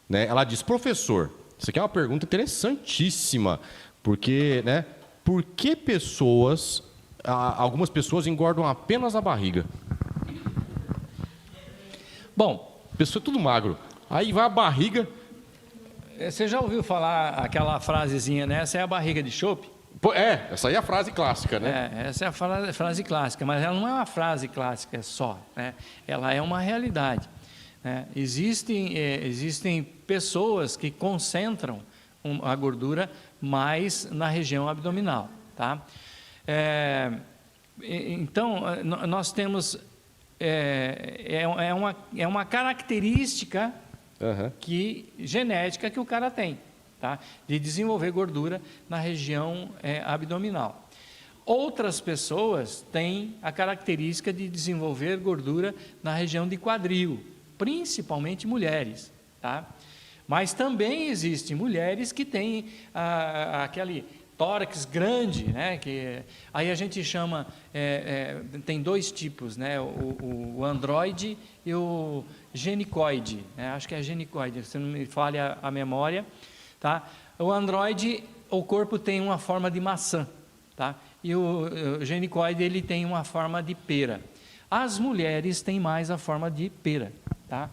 Né? Ela diz, professor, isso aqui é uma pergunta interessantíssima, porque, né, por que algumas pessoas engordam apenas a barriga? Bom, pessoa tudo magro. Aí vai a barriga. Você já ouviu falar aquela frasezinha, né? Essa é a barriga de chope? Essa aí é a frase clássica, né? Essa é a frase clássica, mas ela não é uma frase clássica só, né? Ela é uma realidade. Né? Existem pessoas que concentram a gordura mais na região abdominal, tá? Então, nós temos uma característica genética que o cara tem, tá? De desenvolver gordura na região abdominal. Outras pessoas têm a característica de desenvolver gordura na região de quadril, principalmente mulheres, tá? Mas também existem mulheres que têm aquele tórax grande, né? Que aí a gente chama, tem dois tipos, né? O androide e o genicoide, né? Acho que é genicoide, se não me falha a memória, tá? O androide, o corpo tem uma forma de maçã, tá? E o genicoide, ele tem uma forma de pera. As mulheres têm mais a forma de pera, tá?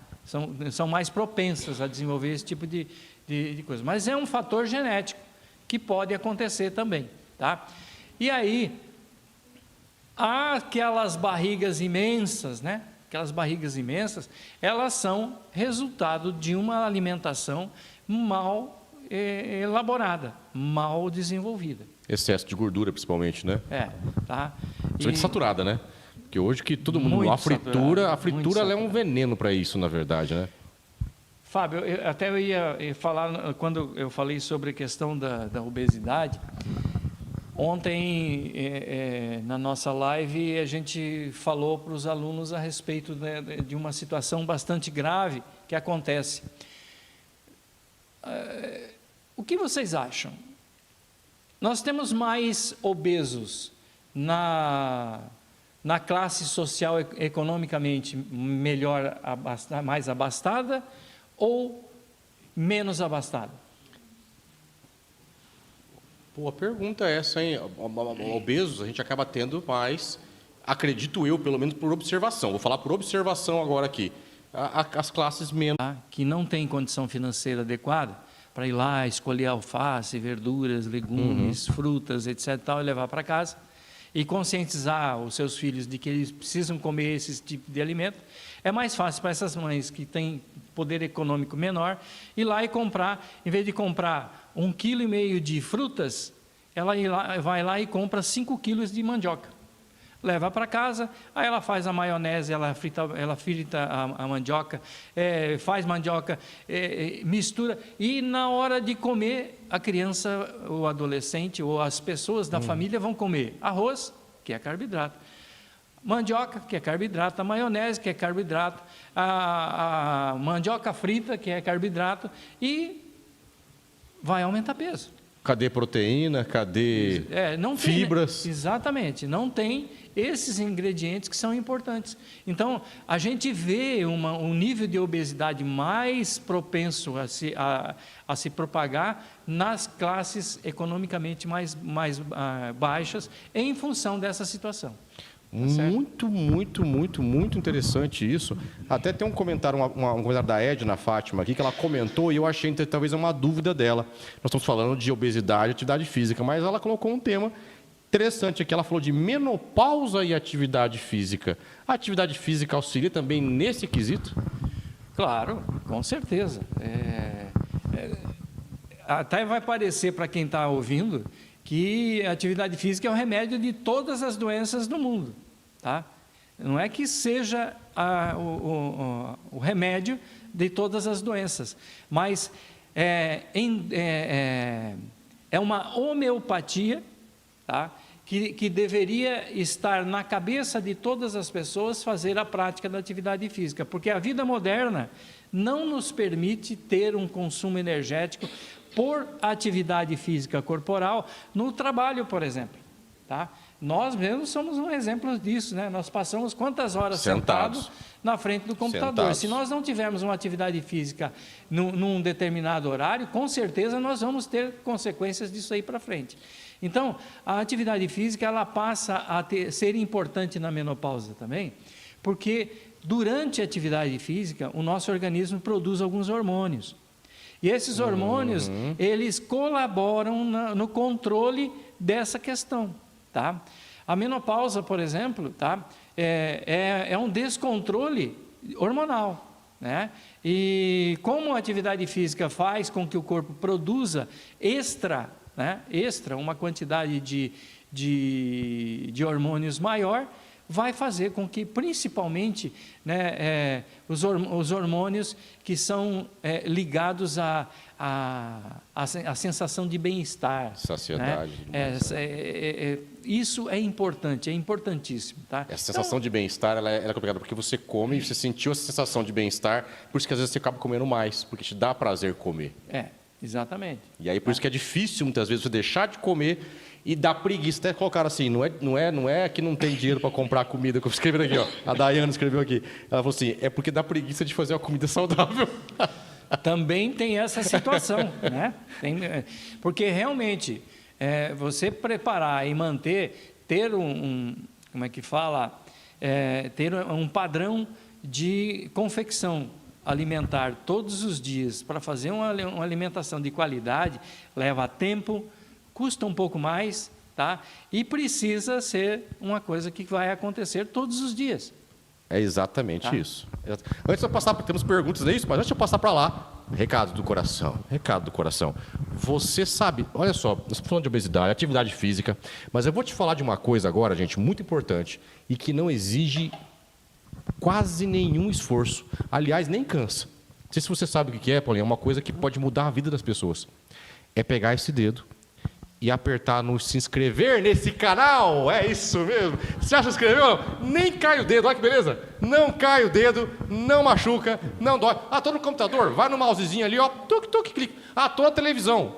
São mais propensas a desenvolver esse tipo de coisa. Mas é um fator genético que pode acontecer também, tá? E aí, aquelas barrigas imensas, né? Aquelas barrigas imensas, elas são resultado de uma alimentação mal elaborada, mal desenvolvida. Excesso de gordura, principalmente, né? Tá? Principalmente saturada, né? Porque hoje que todo mundo... A fritura ela é um veneno para isso, na verdade, né? Fábio, eu ia falar, quando eu falei sobre a questão da obesidade, ontem, na nossa live, a gente falou para os alunos a respeito de uma situação bastante grave que acontece. O que vocês acham? Nós temos mais obesos na classe social economicamente melhor, mais abastada ou menos abastada? Boa pergunta essa, hein? Obesos a gente acaba tendo mais, acredito eu, pelo menos por observação. Vou falar por observação agora aqui. As classes menos... Que não tem condição financeira adequada para ir lá escolher alface, verduras, legumes, frutas, etc. e levar para casa. E conscientizar os seus filhos de que eles precisam comer esse tipo de alimento, é mais fácil para essas mães que têm poder econômico menor ir lá e comprar, em vez de comprar 1,5 kg de frutas, ela vai lá e compra 5 kg de mandioca. Leva para casa, aí ela faz a maionese, ela frita a mandioca, faz mandioca, mistura, e na hora de comer, a criança, o adolescente ou as pessoas da família vão comer arroz, que é carboidrato, mandioca, que é carboidrato, a maionese, que é carboidrato, a mandioca frita, que é carboidrato, e vai aumentar peso. Cadê proteína? Cadê fibras? Exatamente, não tem esses ingredientes que são importantes. Então, a gente vê um nível de obesidade mais propenso a se propagar nas classes economicamente mais baixas em função dessa situação. Muito interessante isso. Até tem um comentário, um comentário da Edna Fátima aqui, que ela comentou e eu achei que talvez é uma dúvida dela. Nós estamos falando de obesidade e atividade física, mas ela colocou um tema interessante aqui. Ela falou de menopausa e atividade física. A atividade física auxilia também nesse quesito? Claro, com certeza. Até vai parecer para quem está ouvindo que a atividade física é o remédio de todas as doenças do mundo, tá? Não é que seja o remédio de todas as doenças, mas é uma homeopatia, tá? Que deveria estar na cabeça de todas as pessoas fazer a prática da atividade física, porque a vida moderna não nos permite ter um consumo energético por atividade física corporal no trabalho, por exemplo, tá? Nós mesmos somos um exemplo disso, né? Nós passamos quantas horas sentados na frente do computador. Sentados. Se nós não tivermos uma atividade física num determinado horário, com certeza nós vamos ter consequências disso aí para frente. Então, a atividade física ela passa a ser importante na menopausa também, porque durante a atividade física o nosso organismo produz alguns hormônios. E esses hormônios, eles colaboram no controle dessa questão. Tá? A menopausa, por exemplo, tá? é um descontrole hormonal, né? E como a atividade física faz com que o corpo produza extra uma quantidade de hormônios maior, vai fazer com que, principalmente, né, os hormônios que são ligados à sensação de bem-estar. Saciedade. Né? Isso é importante, é importantíssimo. Tá? Essa sensação de bem-estar ela é complicada, porque você come e você sentiu essa sensação de bem-estar, por isso que às vezes você acaba comendo mais, porque te dá prazer comer. Exatamente. E aí por isso que é difícil, muitas vezes, você deixar de comer e dá preguiça. Até colocaram assim, não é que não tem dinheiro para comprar comida, que eu escrevi aqui, ó. A Daiane escreveu aqui. Ela falou assim, é porque dá preguiça de fazer uma comida saudável. Também tem essa situação, né? Porque realmente, você preparar e manter, ter como é que fala? Ter um padrão de confecção alimentar todos os dias para fazer uma alimentação de qualidade leva tempo, custa um pouco mais, tá? E precisa ser uma coisa que vai acontecer todos os dias. É exatamente isso. Antes de eu passar, temos perguntas, é isso? Mas antes de eu passar para lá, recado do coração. Você sabe, olha só, nós estamos falando de obesidade, atividade física, mas eu vou te falar de uma coisa agora, gente, muito importante e que não exige quase nenhum esforço. Aliás, nem cansa. Não sei se você sabe o que é, Paulinho, é uma coisa que pode mudar a vida das pessoas. É pegar esse dedo e apertar no se inscrever nesse canal. É isso mesmo. Você já se inscreveu? Nem cai o dedo, olha que beleza. Não cai o dedo, não machuca, não dói. Tô no computador, vai no mousezinho ali, ó, tuc, clica. Tô na televisão.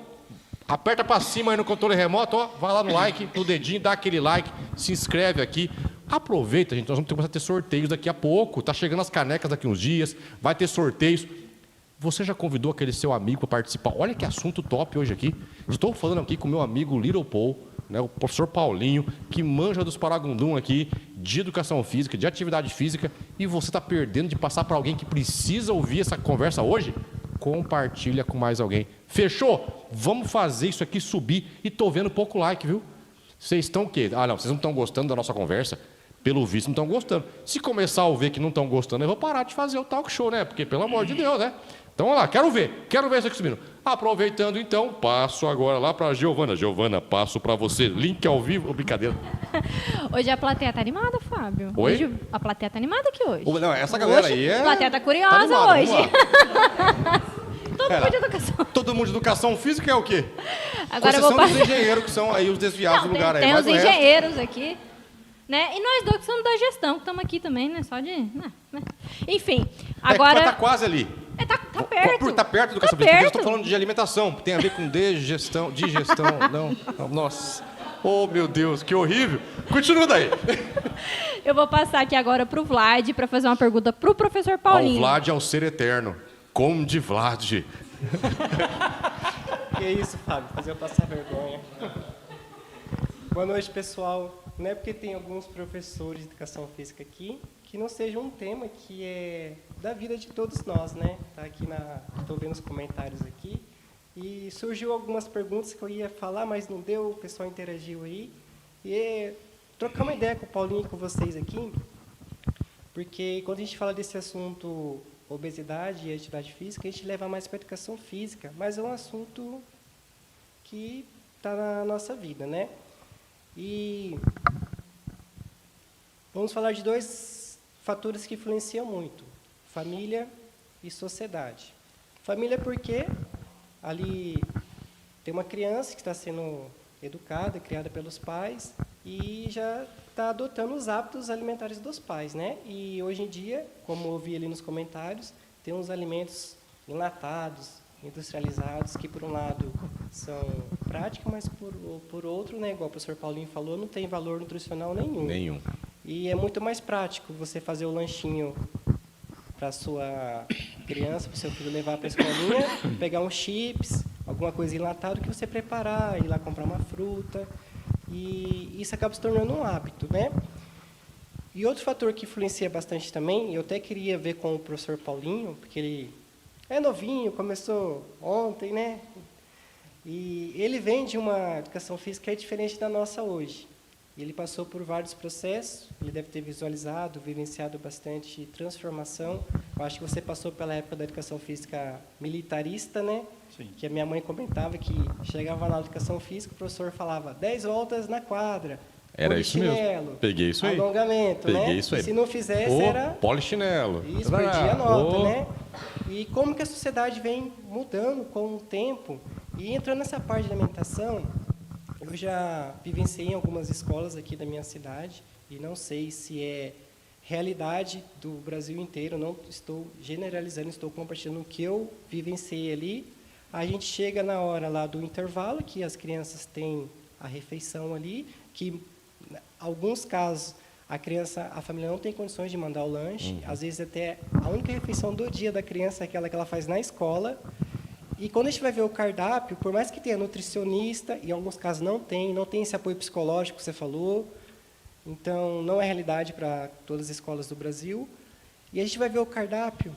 Aperta para cima aí no controle remoto, ó, vai lá no like, no dedinho, dá aquele like, se inscreve aqui. Aproveita, gente, nós vamos começar a ter sorteios daqui a pouco. Tá chegando as canecas daqui uns dias, vai ter sorteios. Você já convidou aquele seu amigo para participar? Olha que assunto top hoje aqui. Estou falando aqui com o meu amigo Little Paul, né, o professor Paulinho, que manja dos paragundum aqui, de educação física, de atividade física, e você está perdendo de passar para alguém que precisa ouvir essa conversa hoje? Compartilha com mais alguém. Fechou? Vamos fazer isso aqui subir. E estou vendo pouco like, viu? Vocês estão o quê? Não, vocês não estão gostando da nossa conversa? Pelo visto, não estão gostando. Se começar a ver que não estão gostando, eu vou parar de fazer o talk show, né? Porque, pelo amor de Deus, né? Então, vamos lá, quero ver isso aqui subindo. Aproveitando, então, passo agora lá para a Giovana. Giovana, passo para você. Link ao vivo. Brincadeira. Hoje a plateia tá animada, Fábio. Oi? Hoje a plateia tá animada aqui hoje. Não, essa galera hoje, aí é... A plateia tá curiosa animada, hoje. Todo mundo de educação. Todo mundo de educação física é o quê? Agora eu vou dos engenheiros, que são aí os desviados do lugar. Tem aí, os engenheiros aqui. Né? E nós dois que somos da gestão, que estamos aqui também, né? Só de... Né? Enfim, agora... Tá quase ali. Tá perto. Tá perto do educação física. Porque eu estou falando de alimentação. Tem a ver com digestão. Não, nossa. Oh, meu Deus, que horrível. Continua daí. Eu vou passar aqui agora para o Vlad para fazer uma pergunta para o professor Paulinho. O Vlad é o ser eterno. Conde Vlad. Que isso, Fábio, fazer eu passar vergonha. Boa noite, pessoal. Não é porque tem alguns professores de educação física aqui que não seja um tema que é da vida de todos nós, né? Tá aqui estou vendo os comentários aqui e surgiu algumas perguntas que eu ia falar, mas não deu, o pessoal interagiu aí. E trocar uma ideia com o Paulinho e com vocês aqui, porque quando a gente fala desse assunto obesidade e atividade física, a gente leva mais para a educação física, mas é um assunto que está na nossa vida, né? E vamos falar de 2 fatores que influenciam muito: família e sociedade. Família porque ali tem uma criança que está sendo educada, criada pelos pais e já está adotando os hábitos alimentares dos pais, né? E hoje em dia, como eu vi ali nos comentários, tem uns alimentos enlatados, industrializados, que por um lado são práticos, mas por outro, né, igual o professor Paulinho falou, não tem valor nutricional nenhum. Nenhum. E é muito mais prático você fazer o lanchinho para sua criança, para o seu filho levar para a escolinha, pegar uns chips, alguma coisa enlatada, que você preparar, ir lá comprar uma fruta. E isso acaba se tornando um hábito, né? E outro fator que influencia bastante também, eu até queria ver com o professor Paulinho, porque ele é novinho, começou ontem, né? E ele vem de uma educação física que é diferente da nossa hoje. Ele passou por vários processos, ele deve ter visualizado, vivenciado bastante transformação. Eu acho que você passou pela época da educação física militarista, né? Sim. Que a minha mãe comentava que chegava na educação física, o professor falava 10 voltas na quadra. Era isso mesmo. Polichinelo, Peguei isso aí. alongamento, Peguei né? isso aí. E se não fizesse, Ô, era... polichinelo. Isso, perdia a nota, Ô. né? E como que a sociedade vem mudando com o tempo. E entrando nessa parte de alimentação, eu já vivenciei em algumas escolas aqui da minha cidade, e não sei se é realidade do Brasil inteiro, não estou generalizando, estou compartilhando o que eu vivenciei ali. A gente chega na hora lá do intervalo, que as crianças têm a refeição ali, que em alguns casos a família não tem condições de mandar o lanche, às vezes até a única refeição do dia da criança é aquela que ela faz na escola. E quando a gente vai ver o cardápio, por mais que tenha nutricionista, em alguns casos não tem esse apoio psicológico que você falou, então não é realidade para todas as escolas do Brasil. E a gente vai ver o cardápio,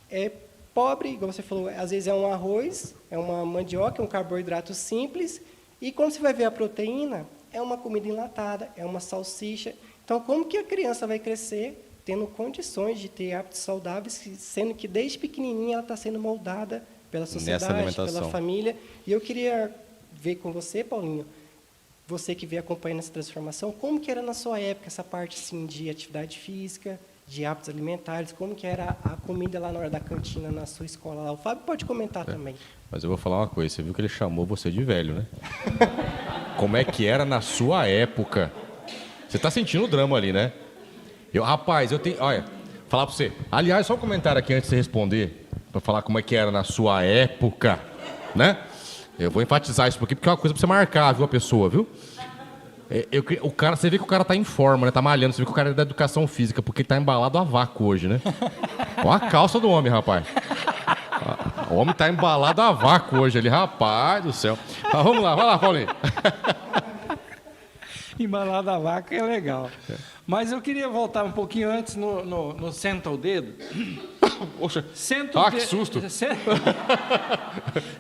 é pobre, igual você falou, às vezes é um arroz, é uma mandioca, é um carboidrato simples, e quando você vai ver a proteína, é uma comida enlatada, é uma salsicha. Então, como que a criança vai crescer tendo condições de ter hábitos saudáveis, sendo que desde pequenininha ela está sendo moldada pela sociedade, pela família? E eu queria ver com você, Paulinho, você que veio acompanhando essa transformação, como que era na sua época essa parte assim, de atividade física, de hábitos alimentares, como que era a comida lá na hora da cantina na sua escola lá? O Fábio pode comentar também. Mas eu vou falar uma coisa, você viu que ele chamou você de velho, né? Como é que era na sua época? Você está sentindo o drama ali, né? Rapaz, eu tenho... Olha, falar para você. Aliás, só um comentário aqui antes de você responder, para falar como é que era na sua época, né? Eu vou enfatizar isso aqui, porque é uma coisa para você marcar, viu, a pessoa, viu? O cara, você vê que o cara tá em forma, né? Tá malhando, você vê que o cara é da educação física, porque ele tá embalado a vácuo hoje, né? Olha a calça do homem, rapaz. O homem tá embalado a vácuo hoje ali, rapaz do céu. Mas vamos lá, vai lá, Paulinho. Embalado a vácuo é legal. Mas eu queria voltar um pouquinho antes no senta o dedo. Poxa, que susto.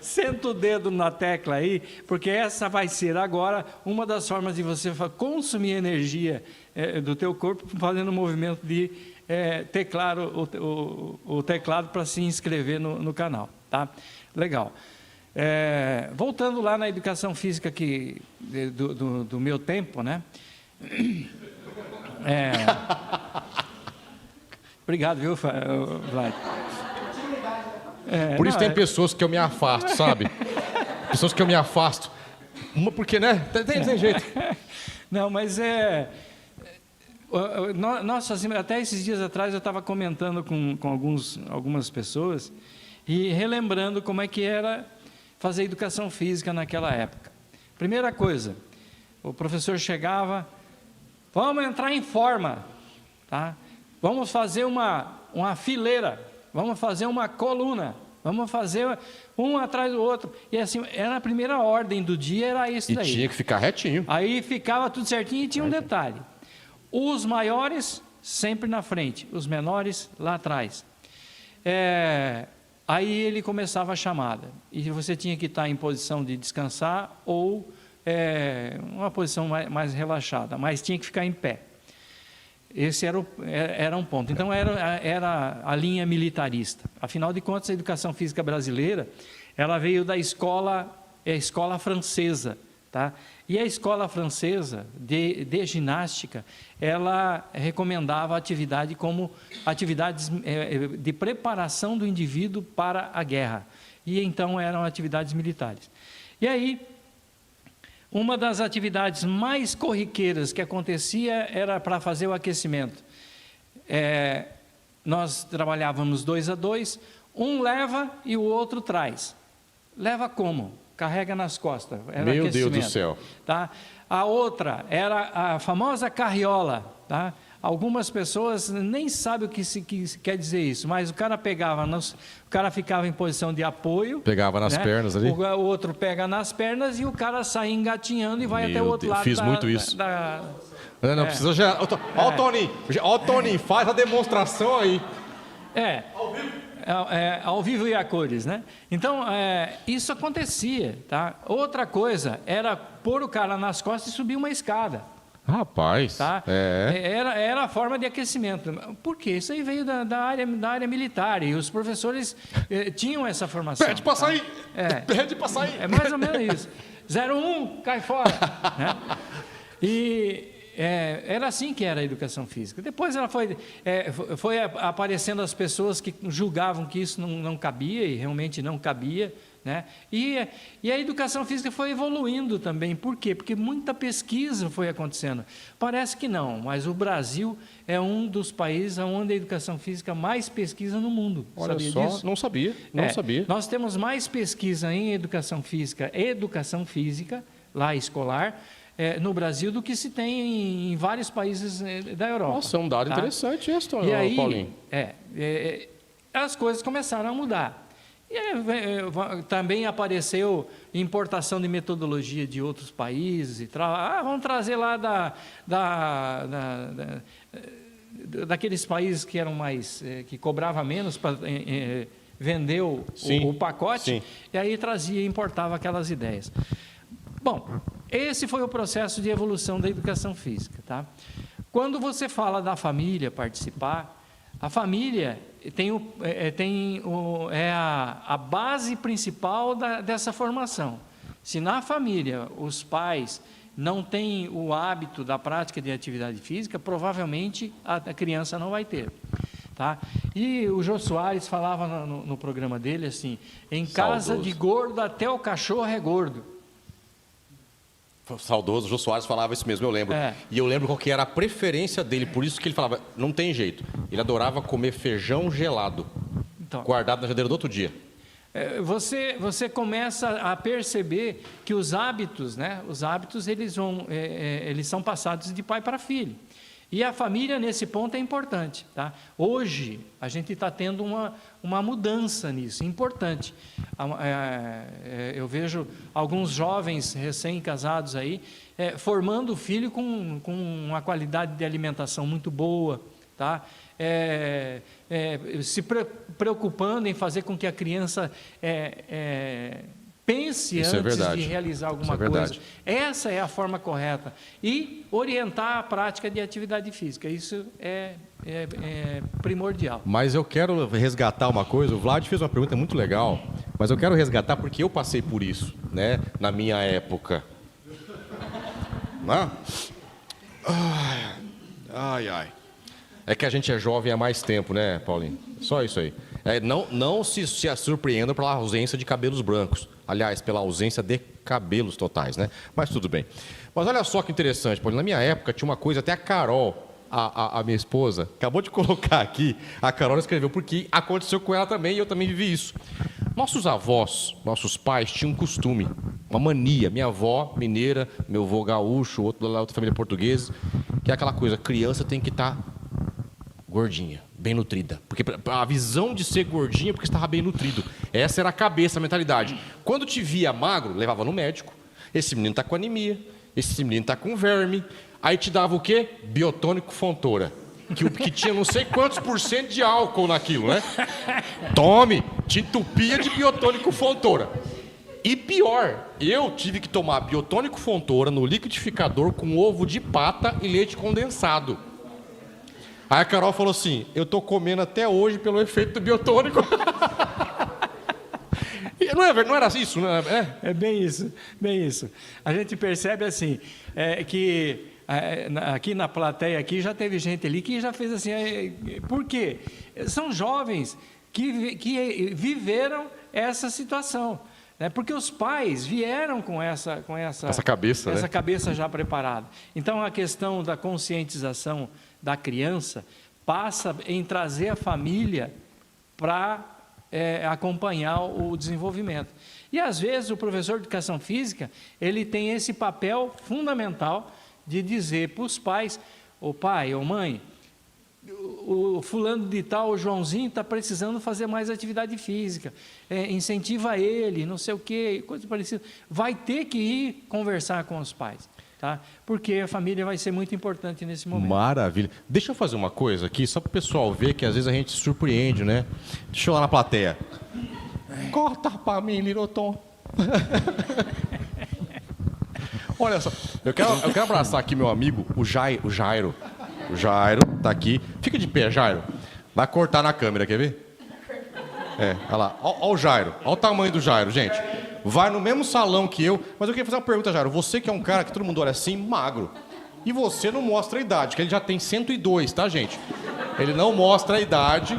Senta o dedo na tecla aí, porque essa vai ser agora uma das formas de você consumir energia do teu corpo, fazendo o movimento de teclar o teclado para se inscrever no canal. Tá? Legal. Voltando lá na educação física do meu tempo, né? Obrigado, viu, Vlad? Por isso tem pessoas que eu me afasto, sabe? Pessoas que eu me afasto. Porque, né? Tem jeito. Não, mas nossa, assim, até esses dias atrás eu estava comentando com algumas pessoas e relembrando como é que era fazer educação física naquela época. Primeira coisa, o professor chegava, vamos entrar em forma, tá? Vamos fazer uma fileira, vamos fazer uma coluna, vamos fazer um atrás do outro. E assim, era a primeira ordem do dia, era isso daí. E tinha que ficar retinho. Aí ficava tudo certinho e tinha um detalhe. Os maiores sempre na frente, os menores lá atrás. Aí ele começava a chamada. E você tinha que estar em posição de descansar ou uma posição mais relaxada, mas tinha que ficar em pé. Esse era um ponto. Então, era a linha militarista. Afinal de contas, a educação física brasileira, ela veio da escola francesa, Tá? E a escola francesa de ginástica, ela recomendava atividade como atividades de preparação do indivíduo para a guerra. E então eram atividades militares. E aí, uma das atividades mais corriqueiras que acontecia era para fazer o aquecimento. Nós trabalhávamos 2 a 2, um leva e o outro traz. Leva como? Carrega nas costas. Era Meu aquecimento, Deus do céu. Tá? A outra era a famosa carriola. Tá? Algumas pessoas nem sabem o que quer dizer isso, mas o cara o cara ficava em posição de apoio. Pegava nas pernas ali. O outro pega nas pernas e o cara sai engatinhando e vai até o outro lado. Fiz muito isso. Não precisa já. Ó o Toninho, faz a demonstração aí. Ao vivo e a cores, né? Então, isso acontecia, tá? Outra coisa era pôr o cara nas costas e subir uma escada. Rapaz, tá? Era a forma de aquecimento. Por quê? Isso aí veio da área militar e os professores tinham essa formação. Pede para sair! Pede para sair! É mais ou menos isso. 01, cai fora. Né? E era assim que era a educação física. Depois ela foi aparecendo as pessoas que julgavam que isso não cabia, e realmente não cabia. Né? E a educação física foi evoluindo também. Por quê? Porque muita pesquisa foi acontecendo. Parece que não, mas o Brasil é um dos países onde a educação física mais pesquisa no mundo. Olha Sabia só, disso? não sabia. Nós temos mais pesquisa em educação física, lá escolar, no Brasil, do que se tem em vários países da Europa. Nossa, é um dado interessante esse, Paulinho. As coisas começaram a mudar. E também apareceu importação de metodologia de outros países e tal. Vamos trazer lá daqueles países que eram mais, que cobrava menos para vender o pacote. Sim. E aí trazia e importava aquelas ideias. Bom, esse foi o processo de evolução da educação física, tá? Quando você fala da família participar, a família é a base principal dessa formação. Se na família os pais não têm o hábito da prática de atividade física, provavelmente a criança não vai ter. Tá? E o Jô Soares falava no programa dele assim, em casa de gordo até o cachorro é gordo. Saudoso, o Jô Soares falava isso mesmo, eu lembro. E eu lembro qual que era a preferência dele, por isso que ele falava, não tem jeito. Ele adorava comer feijão gelado, guardado na geladeira do outro dia. Você começa a perceber que os hábitos, né? Os hábitos eles são passados de pai para filho. E a família, nesse ponto, é importante. Tá? Hoje, a gente está tendo uma mudança nisso, importante. Eu vejo alguns jovens recém-casados aí, formando o filho com uma qualidade de alimentação muito boa, tá? Se preocupando em fazer com que a criança pense antes de realizar alguma coisa. Essa é a forma correta. E orientar a prática de atividade física. Isso é primordial. Mas eu quero resgatar uma coisa. O Vlad fez uma pergunta muito legal, mas eu quero resgatar porque eu passei por isso, né? Na minha época. Ai. É que a gente é jovem há mais tempo, né, Paulinho? Só isso aí. Não se surpreenda pela ausência de cabelos brancos. Aliás, pela ausência de cabelos totais, né? Mas tudo bem. Mas olha só que interessante, Paulinho. Na minha época tinha uma coisa, até a Carol, a minha esposa, acabou de colocar aqui, a Carol escreveu, porque aconteceu com ela também e eu também vivi isso. Nossos avós, nossos pais tinham um costume, uma mania. Minha avó mineira, meu avô gaúcho, outra família portuguesa, que é aquela coisa, criança tem que estar gordinha, bem nutrida. Porque a visão de ser gordinha é porque estava bem nutrido. Essa era a cabeça, a mentalidade. Quando te via magro, levava no médico. Esse menino está com anemia, esse menino está com verme. Aí te dava o quê? Biotônico Fontoura. Que tinha não sei quantos % de álcool naquilo, né? Tome, te entupia de Biotônico Fontoura. E pior, eu tive que tomar Biotônico Fontoura no liquidificador com ovo de pata e leite condensado. Aí a Carol falou assim, eu tô comendo até hoje pelo efeito do biotônico. Não era isso, não é? É bem isso, bem isso. A gente percebe assim, que aqui na plateia aqui já teve gente ali que já fez assim, por quê? São jovens que viveram essa situação, né? Porque os pais vieram com essa cabeça, essa né? cabeça já preparada. Então a questão da conscientização da criança passa em trazer a família para acompanhar o desenvolvimento. E às vezes o professor de educação física ele tem esse papel fundamental de dizer para os pais, ô pai, ô mãe, o fulano de tal, o Joãozinho está precisando fazer mais atividade física, incentiva ele, não sei o quê, coisa parecida. Vai ter que ir conversar com os pais, tá? Porque a família vai ser muito importante nesse momento. Maravilha. Deixa eu fazer uma coisa aqui, só para o pessoal ver que às vezes a gente se surpreende, né? Deixa eu ir lá na plateia. Corta para mim, Lirotom. Olha só, eu quero abraçar aqui meu amigo, o Jairo. O Jairo tá aqui. Fica de pé, Jairo. Vai cortar na câmera, quer ver? Olha lá. Olha o Jairo. Olha o tamanho do Jairo, gente. Vai no mesmo salão que eu. Mas eu queria fazer uma pergunta, Jairo. Você que é um cara que todo mundo olha assim, magro. E você não mostra a idade, que ele já tem 102, tá, gente? Ele não mostra a idade.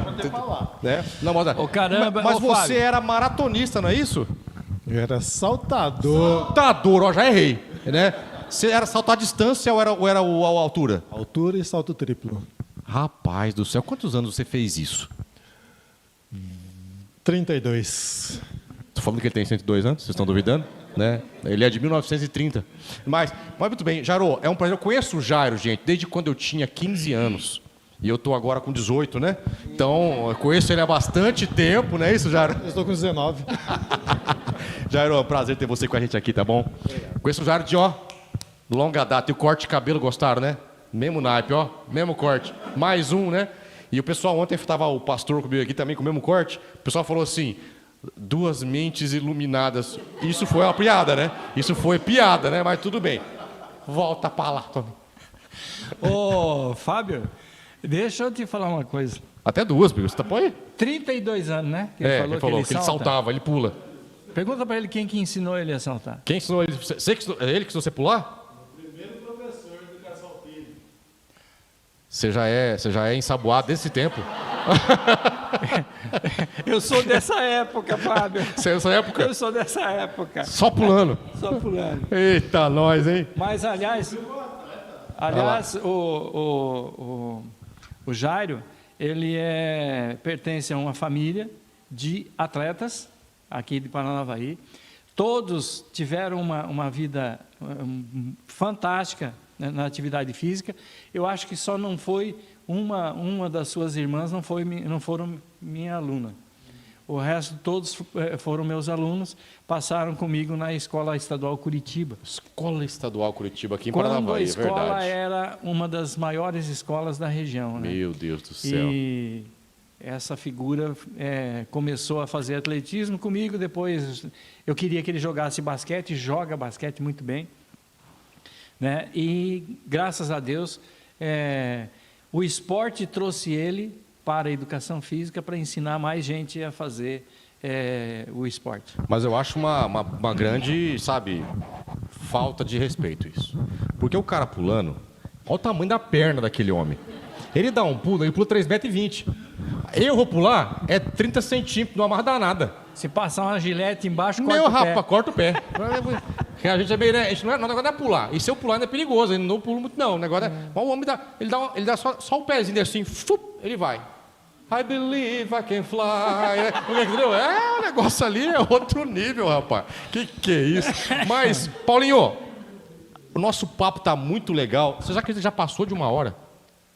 Né? Não mostra. Ô, caramba, mas ô, você Fábio. era maratonista, não é isso? Eu era saltador. Saltador, ó, já errei. Né? Você era saltar a distância ou era a altura? Altura e salto triplo. Rapaz do céu, quantos anos você fez isso? 32. Tô falando que ele tem 102 anos, vocês estão duvidando? Né? Ele é de 1930. Mas muito bem, Jairo, é um prazer. Eu conheço o Jairo, gente, desde quando eu tinha 15 anos. E eu tô agora com 18, né? Então, eu conheço ele há bastante tempo, não é isso, Jairo? Eu estou com 19. Jairo, é um prazer ter você com a gente aqui, tá bom? Conheço o Jairo de, longa data. E o corte de cabelo, gostaram, né? Mesmo naipe, mesmo corte. Mais um, né? E o pessoal, ontem estava o pastor comigo aqui também com o mesmo corte. O pessoal falou assim, 2 mentes iluminadas. Isso foi uma piada, né? Isso foi piada, né? Mas tudo bem. Volta pra lá, Tony. Ô, Fábio, deixa eu te falar uma coisa. Até 2, porque você tá põe? 32 anos, né? Que Ele falou que ele saltava, ele pula. Pergunta para ele quem que ensinou ele a saltar. Quem ensinou ele? Ele que ensinou você a pular? O primeiro professor de educação física. Você já é ensaboado desse tempo? Eu sou dessa época, Fábio. Você é dessa época? Eu sou dessa época. Só pulando? Só pulando. Eita, nós, hein? Mas, aliás, o Jairo, ele pertence a uma família de atletas aqui de Paranavaí. Todos tiveram uma vida fantástica, né, na atividade física. Eu acho que só não foi uma das suas irmãs, não foram minha aluna. O resto, todos foram meus alunos, passaram comigo na Escola Estadual Curitiba. Escola Estadual Curitiba, aqui em Quando Paranavaí, a escola é verdade. era uma das maiores escolas da região. Né? Meu Deus do céu. E essa figura começou a fazer atletismo comigo, depois eu queria que ele jogasse basquete, joga basquete muito bem. Né? E, graças a Deus, o esporte trouxe ele para a educação física para ensinar mais gente a fazer o esporte. Mas eu acho uma grande, falta de respeito isso. Porque o cara pulando, olha o tamanho da perna daquele homem. Ele dá um pulo, ele pula 3,20 m. Eu vou pular, 30 centímetros, não amarra danada. Se passar uma gilete embaixo, corta o pé. A gente é bem, né? O negócio não é pular. E se eu pular ainda é perigoso, ele não pula muito não. O negócio o homem ele dá só o pezinho assim, ele vai. I believe I can fly. Entendeu? O negócio ali é outro nível, rapaz. Que é isso? Mas, Paulinho, o nosso papo tá muito legal. Você já passou de 1 hora?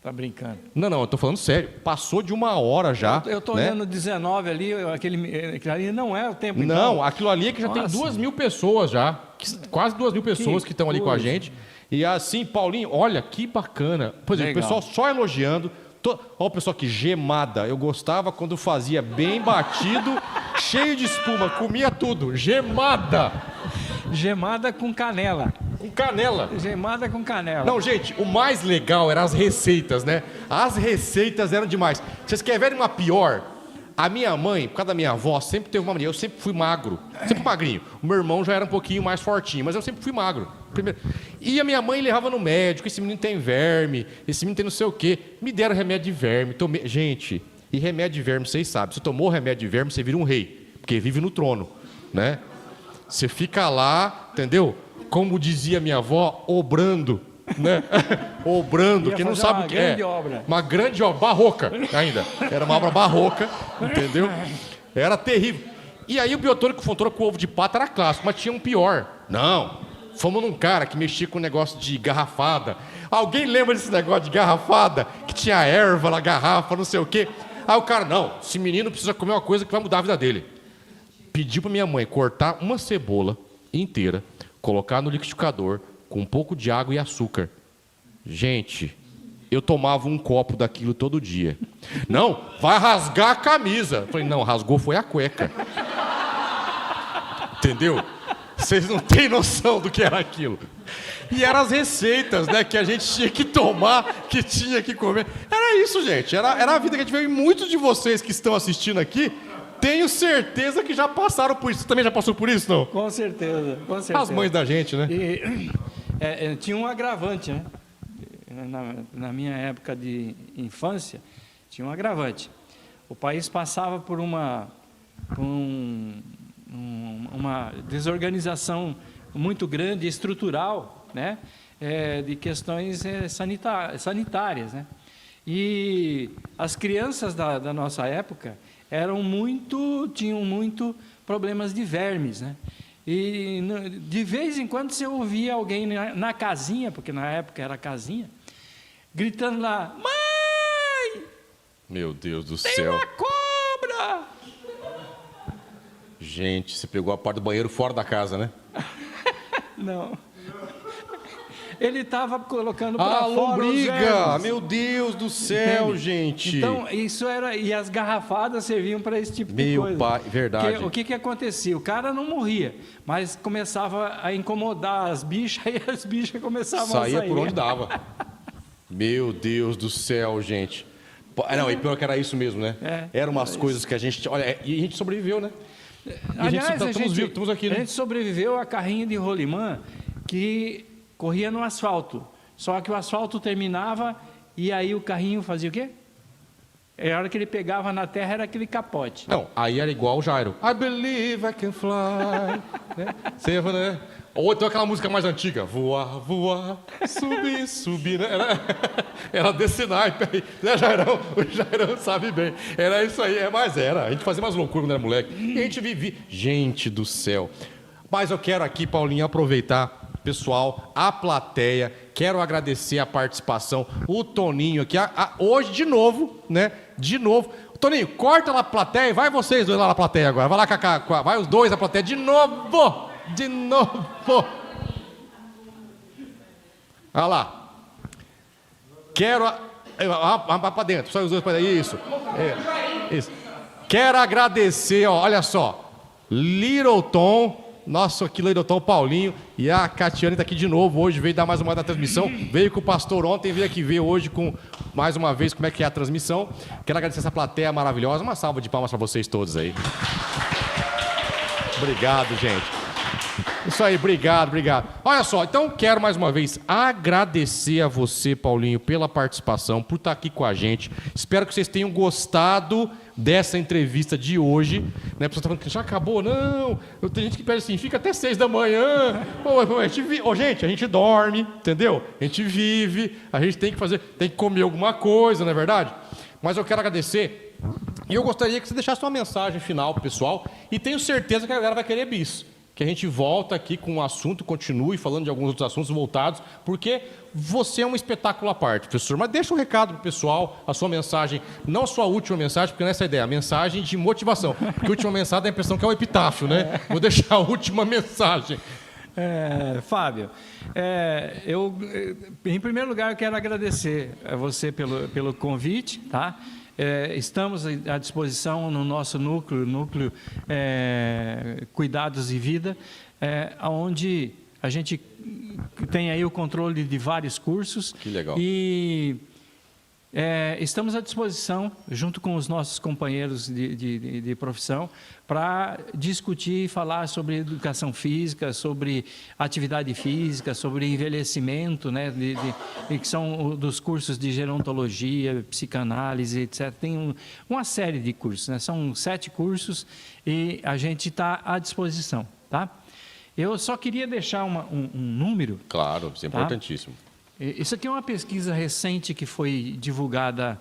Tá brincando. Não, eu tô falando sério. Passou de 1 hora já. Eu tô olhando 19 ali, aquele ali não é o tempo. Não, então. aquilo ali é que já tem 2.000 pessoas já. Quase 2.000 pessoas que estão ali com a gente. E assim, Paulinho, olha que bacana. Por exemplo, o pessoal só elogiando. Olha o pessoal aqui, gemada. Eu gostava quando fazia bem batido, cheio de espuma, comia tudo. Gemada. Gemada com canela. Com canela. Gemada com canela. Não, gente, o mais legal eram as receitas, né? As receitas eram demais. Vocês querem ver uma pior? A minha mãe, por causa da minha avó, sempre teve uma mania. Eu sempre fui magro, sempre magrinho. O meu irmão já era um pouquinho mais fortinho, mas eu sempre fui magro. Primeiro. E a minha mãe levava no médico, esse menino tem verme, esse menino tem não sei o quê. Me deram remédio de verme. Tomei... Gente, e remédio de verme, vocês sabem. Se tomou remédio de verme, você vira um rei, porque vive no trono, né? Você fica lá, entendeu? Como dizia minha avó, obrando, né? Obrando, quem não sabe o que é. Uma grande obra, barroca ainda. Era uma obra barroca, entendeu? Era terrível. E aí o biotônico com ovo de pato era clássico, mas tinha um pior. Não, fomos num cara que mexia com um negócio de garrafada. Alguém lembra desse negócio de garrafada? Que tinha erva na garrafa, não sei o quê. Aí o cara, não, esse menino precisa comer uma coisa que vai mudar a vida dele. Pediu para minha mãe cortar uma cebola inteira, colocar no liquidificador com um pouco de água e açúcar. Gente, eu tomava um copo daquilo todo dia. Não, vai rasgar a camisa. Eu falei, não, rasgou foi a cueca. Entendeu? Vocês não têm noção do que era aquilo. E eram as receitas, né, que a gente tinha que tomar, que tinha que comer. Era isso, gente. Era a vida que a gente veio. E muitos de vocês que estão assistindo aqui, tenho certeza que já passaram por isso. Você também já passou por isso, não? Com certeza, com certeza. As mães da gente, né? E, tinha um agravante, né? Na minha época de infância, tinha um agravante. O país passava por uma desorganização muito grande, estrutural, né? De questões sanitárias, né? E as crianças da nossa época tinham muito problemas de vermes, né? E de vez em quando você ouvia alguém na casinha, porque na época era casinha, gritando lá, mãe! Meu Deus do tem céu. uma cobra! Gente, você pegou a parte do banheiro fora da casa, né? Não. Ele estava colocando para fora lombriga! os vermes. Meu Deus do céu, Entende? gente! Então, isso era... E as garrafadas serviam para esse tipo de coisa. Meu pai, verdade. O que acontecia? O cara não morria, mas começava a incomodar as bichas e as bichas começavam a sair. Saía por onde dava. Meu Deus do céu, gente. Não, e pior que era isso mesmo, né? Eram umas coisas que a gente... Olha, e a gente sobreviveu, né? Aliás, estamos aqui, né? A gente sobreviveu a carrinho de rolimã que corria no asfalto. Só que o asfalto terminava e aí o carrinho fazia o quê? A hora que ele pegava na terra era aquele capote. Não, aí era igual o Jairo. I believe I can fly. Né? Você, né? Ou então aquela música mais antiga. Voar, voar, subir, subir. Né? Era desse naipe aí. Né, Jairão? O Jairão sabe bem. Era isso aí, mas era. A gente fazia mais loucura quando era moleque. E a gente vivia. Gente do céu. Mas eu quero aqui, Paulinho, aproveitar... Pessoal, a plateia, quero agradecer a participação, o Toninho aqui, hoje de novo, né? De novo. Toninho, corta lá a plateia, vai vocês dois lá na plateia agora, vai lá, Cacá, vai os dois na plateia, de novo, de novo. Olha lá. Quero, vai pra dentro, só os dois para dentro, isso. Quero agradecer, ó, olha só, Little Tom, nosso aqui, Little Tom, Paulinho, e a Catiane está aqui de novo hoje, veio dar mais uma da transmissão, veio com o pastor ontem, veio aqui ver hoje com mais uma vez como é que é a transmissão. Quero agradecer essa plateia maravilhosa, uma salva de palmas para vocês todos aí. Obrigado, gente. Isso aí, obrigado. Olha só, então quero mais uma vez agradecer a você, Paulinho, pela participação, por estar aqui com a gente. Espero que vocês tenham gostado dessa entrevista de hoje. Né? A pessoa está falando que já acabou. Não, tem gente que pede assim, fica até 6 da manhã. Gente, a gente dorme, entendeu? A gente vive, a gente tem que comer alguma coisa, não é verdade? Mas eu quero agradecer e eu gostaria que você deixasse uma mensagem final pro pessoal e tenho certeza que a galera vai querer bis. Que a gente volta aqui com um assunto, continue falando de alguns outros assuntos voltados, porque você é um espetáculo à parte, professor. Mas deixa um recado para o pessoal, a sua mensagem, não a sua última mensagem, porque não é essa a ideia, a mensagem de motivação. Porque a última mensagem dá a impressão que é um epitáfio, né? Vou deixar a última mensagem. Fábio, eu, em primeiro lugar, eu quero agradecer a você pelo convite, tá? Estamos à disposição no nosso núcleo Cuidados e Vida, onde a gente tem aí o controle de vários cursos. Que legal. E Estamos à disposição, junto com os nossos companheiros de profissão, para discutir e falar sobre educação física, sobre atividade física, sobre envelhecimento, né, que são dos cursos de gerontologia, psicanálise, etc. Tem uma série de cursos, né? São 7 cursos e a gente está à disposição, tá? Eu só queria deixar um número. Claro, isso é importantíssimo. Isso aqui é uma pesquisa recente que foi divulgada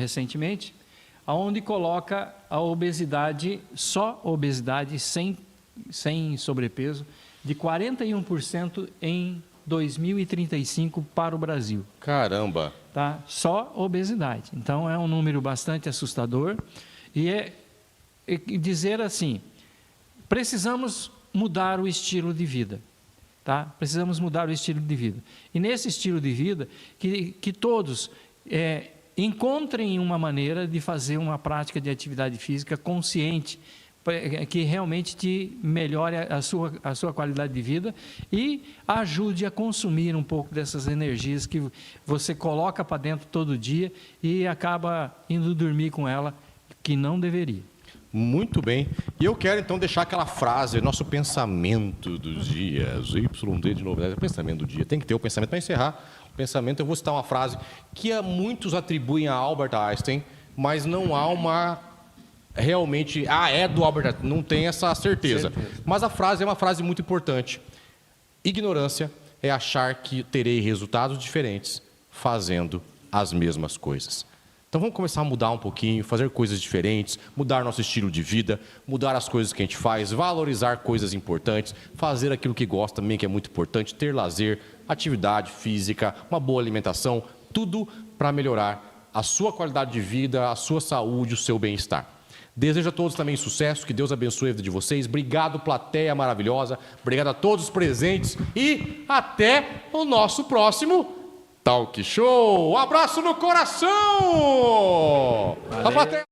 recentemente, onde coloca a obesidade, só obesidade, sem sobrepeso, de 41% em 2035 para o Brasil. Caramba! Tá? Só obesidade. Então, é um número bastante assustador. E dizer assim, precisamos mudar o estilo de vida. Tá? Precisamos mudar o estilo de vida. E nesse estilo de vida, que todos encontrem uma maneira de fazer uma prática de atividade física consciente, que realmente te melhore a sua qualidade de vida e ajude a consumir um pouco dessas energias que você coloca para dentro todo dia e acaba indo dormir com ela, que não deveria. Muito bem. E eu quero, então, deixar aquela frase, nosso pensamento dos dias, YD de novo, o pensamento do dia. Tem que ter o pensamento para encerrar. O pensamento, eu vou citar uma frase que muitos atribuem a Albert Einstein, mas não há uma realmente... é do Albert Einstein, não tem essa certeza. Mas a frase é uma frase muito importante. Ignorância é achar que terei resultados diferentes fazendo as mesmas coisas. Então vamos começar a mudar um pouquinho, fazer coisas diferentes, mudar nosso estilo de vida, mudar as coisas que a gente faz, valorizar coisas importantes, fazer aquilo que gosta também, que é muito importante, ter lazer, atividade física, uma boa alimentação, tudo para melhorar a sua qualidade de vida, a sua saúde, o seu bem-estar. Desejo a todos também sucesso, que Deus abençoe a vida de vocês. Obrigado, plateia maravilhosa, obrigado a todos os presentes e até o nosso próximo Talk Show. Um abraço no coração! A plateia...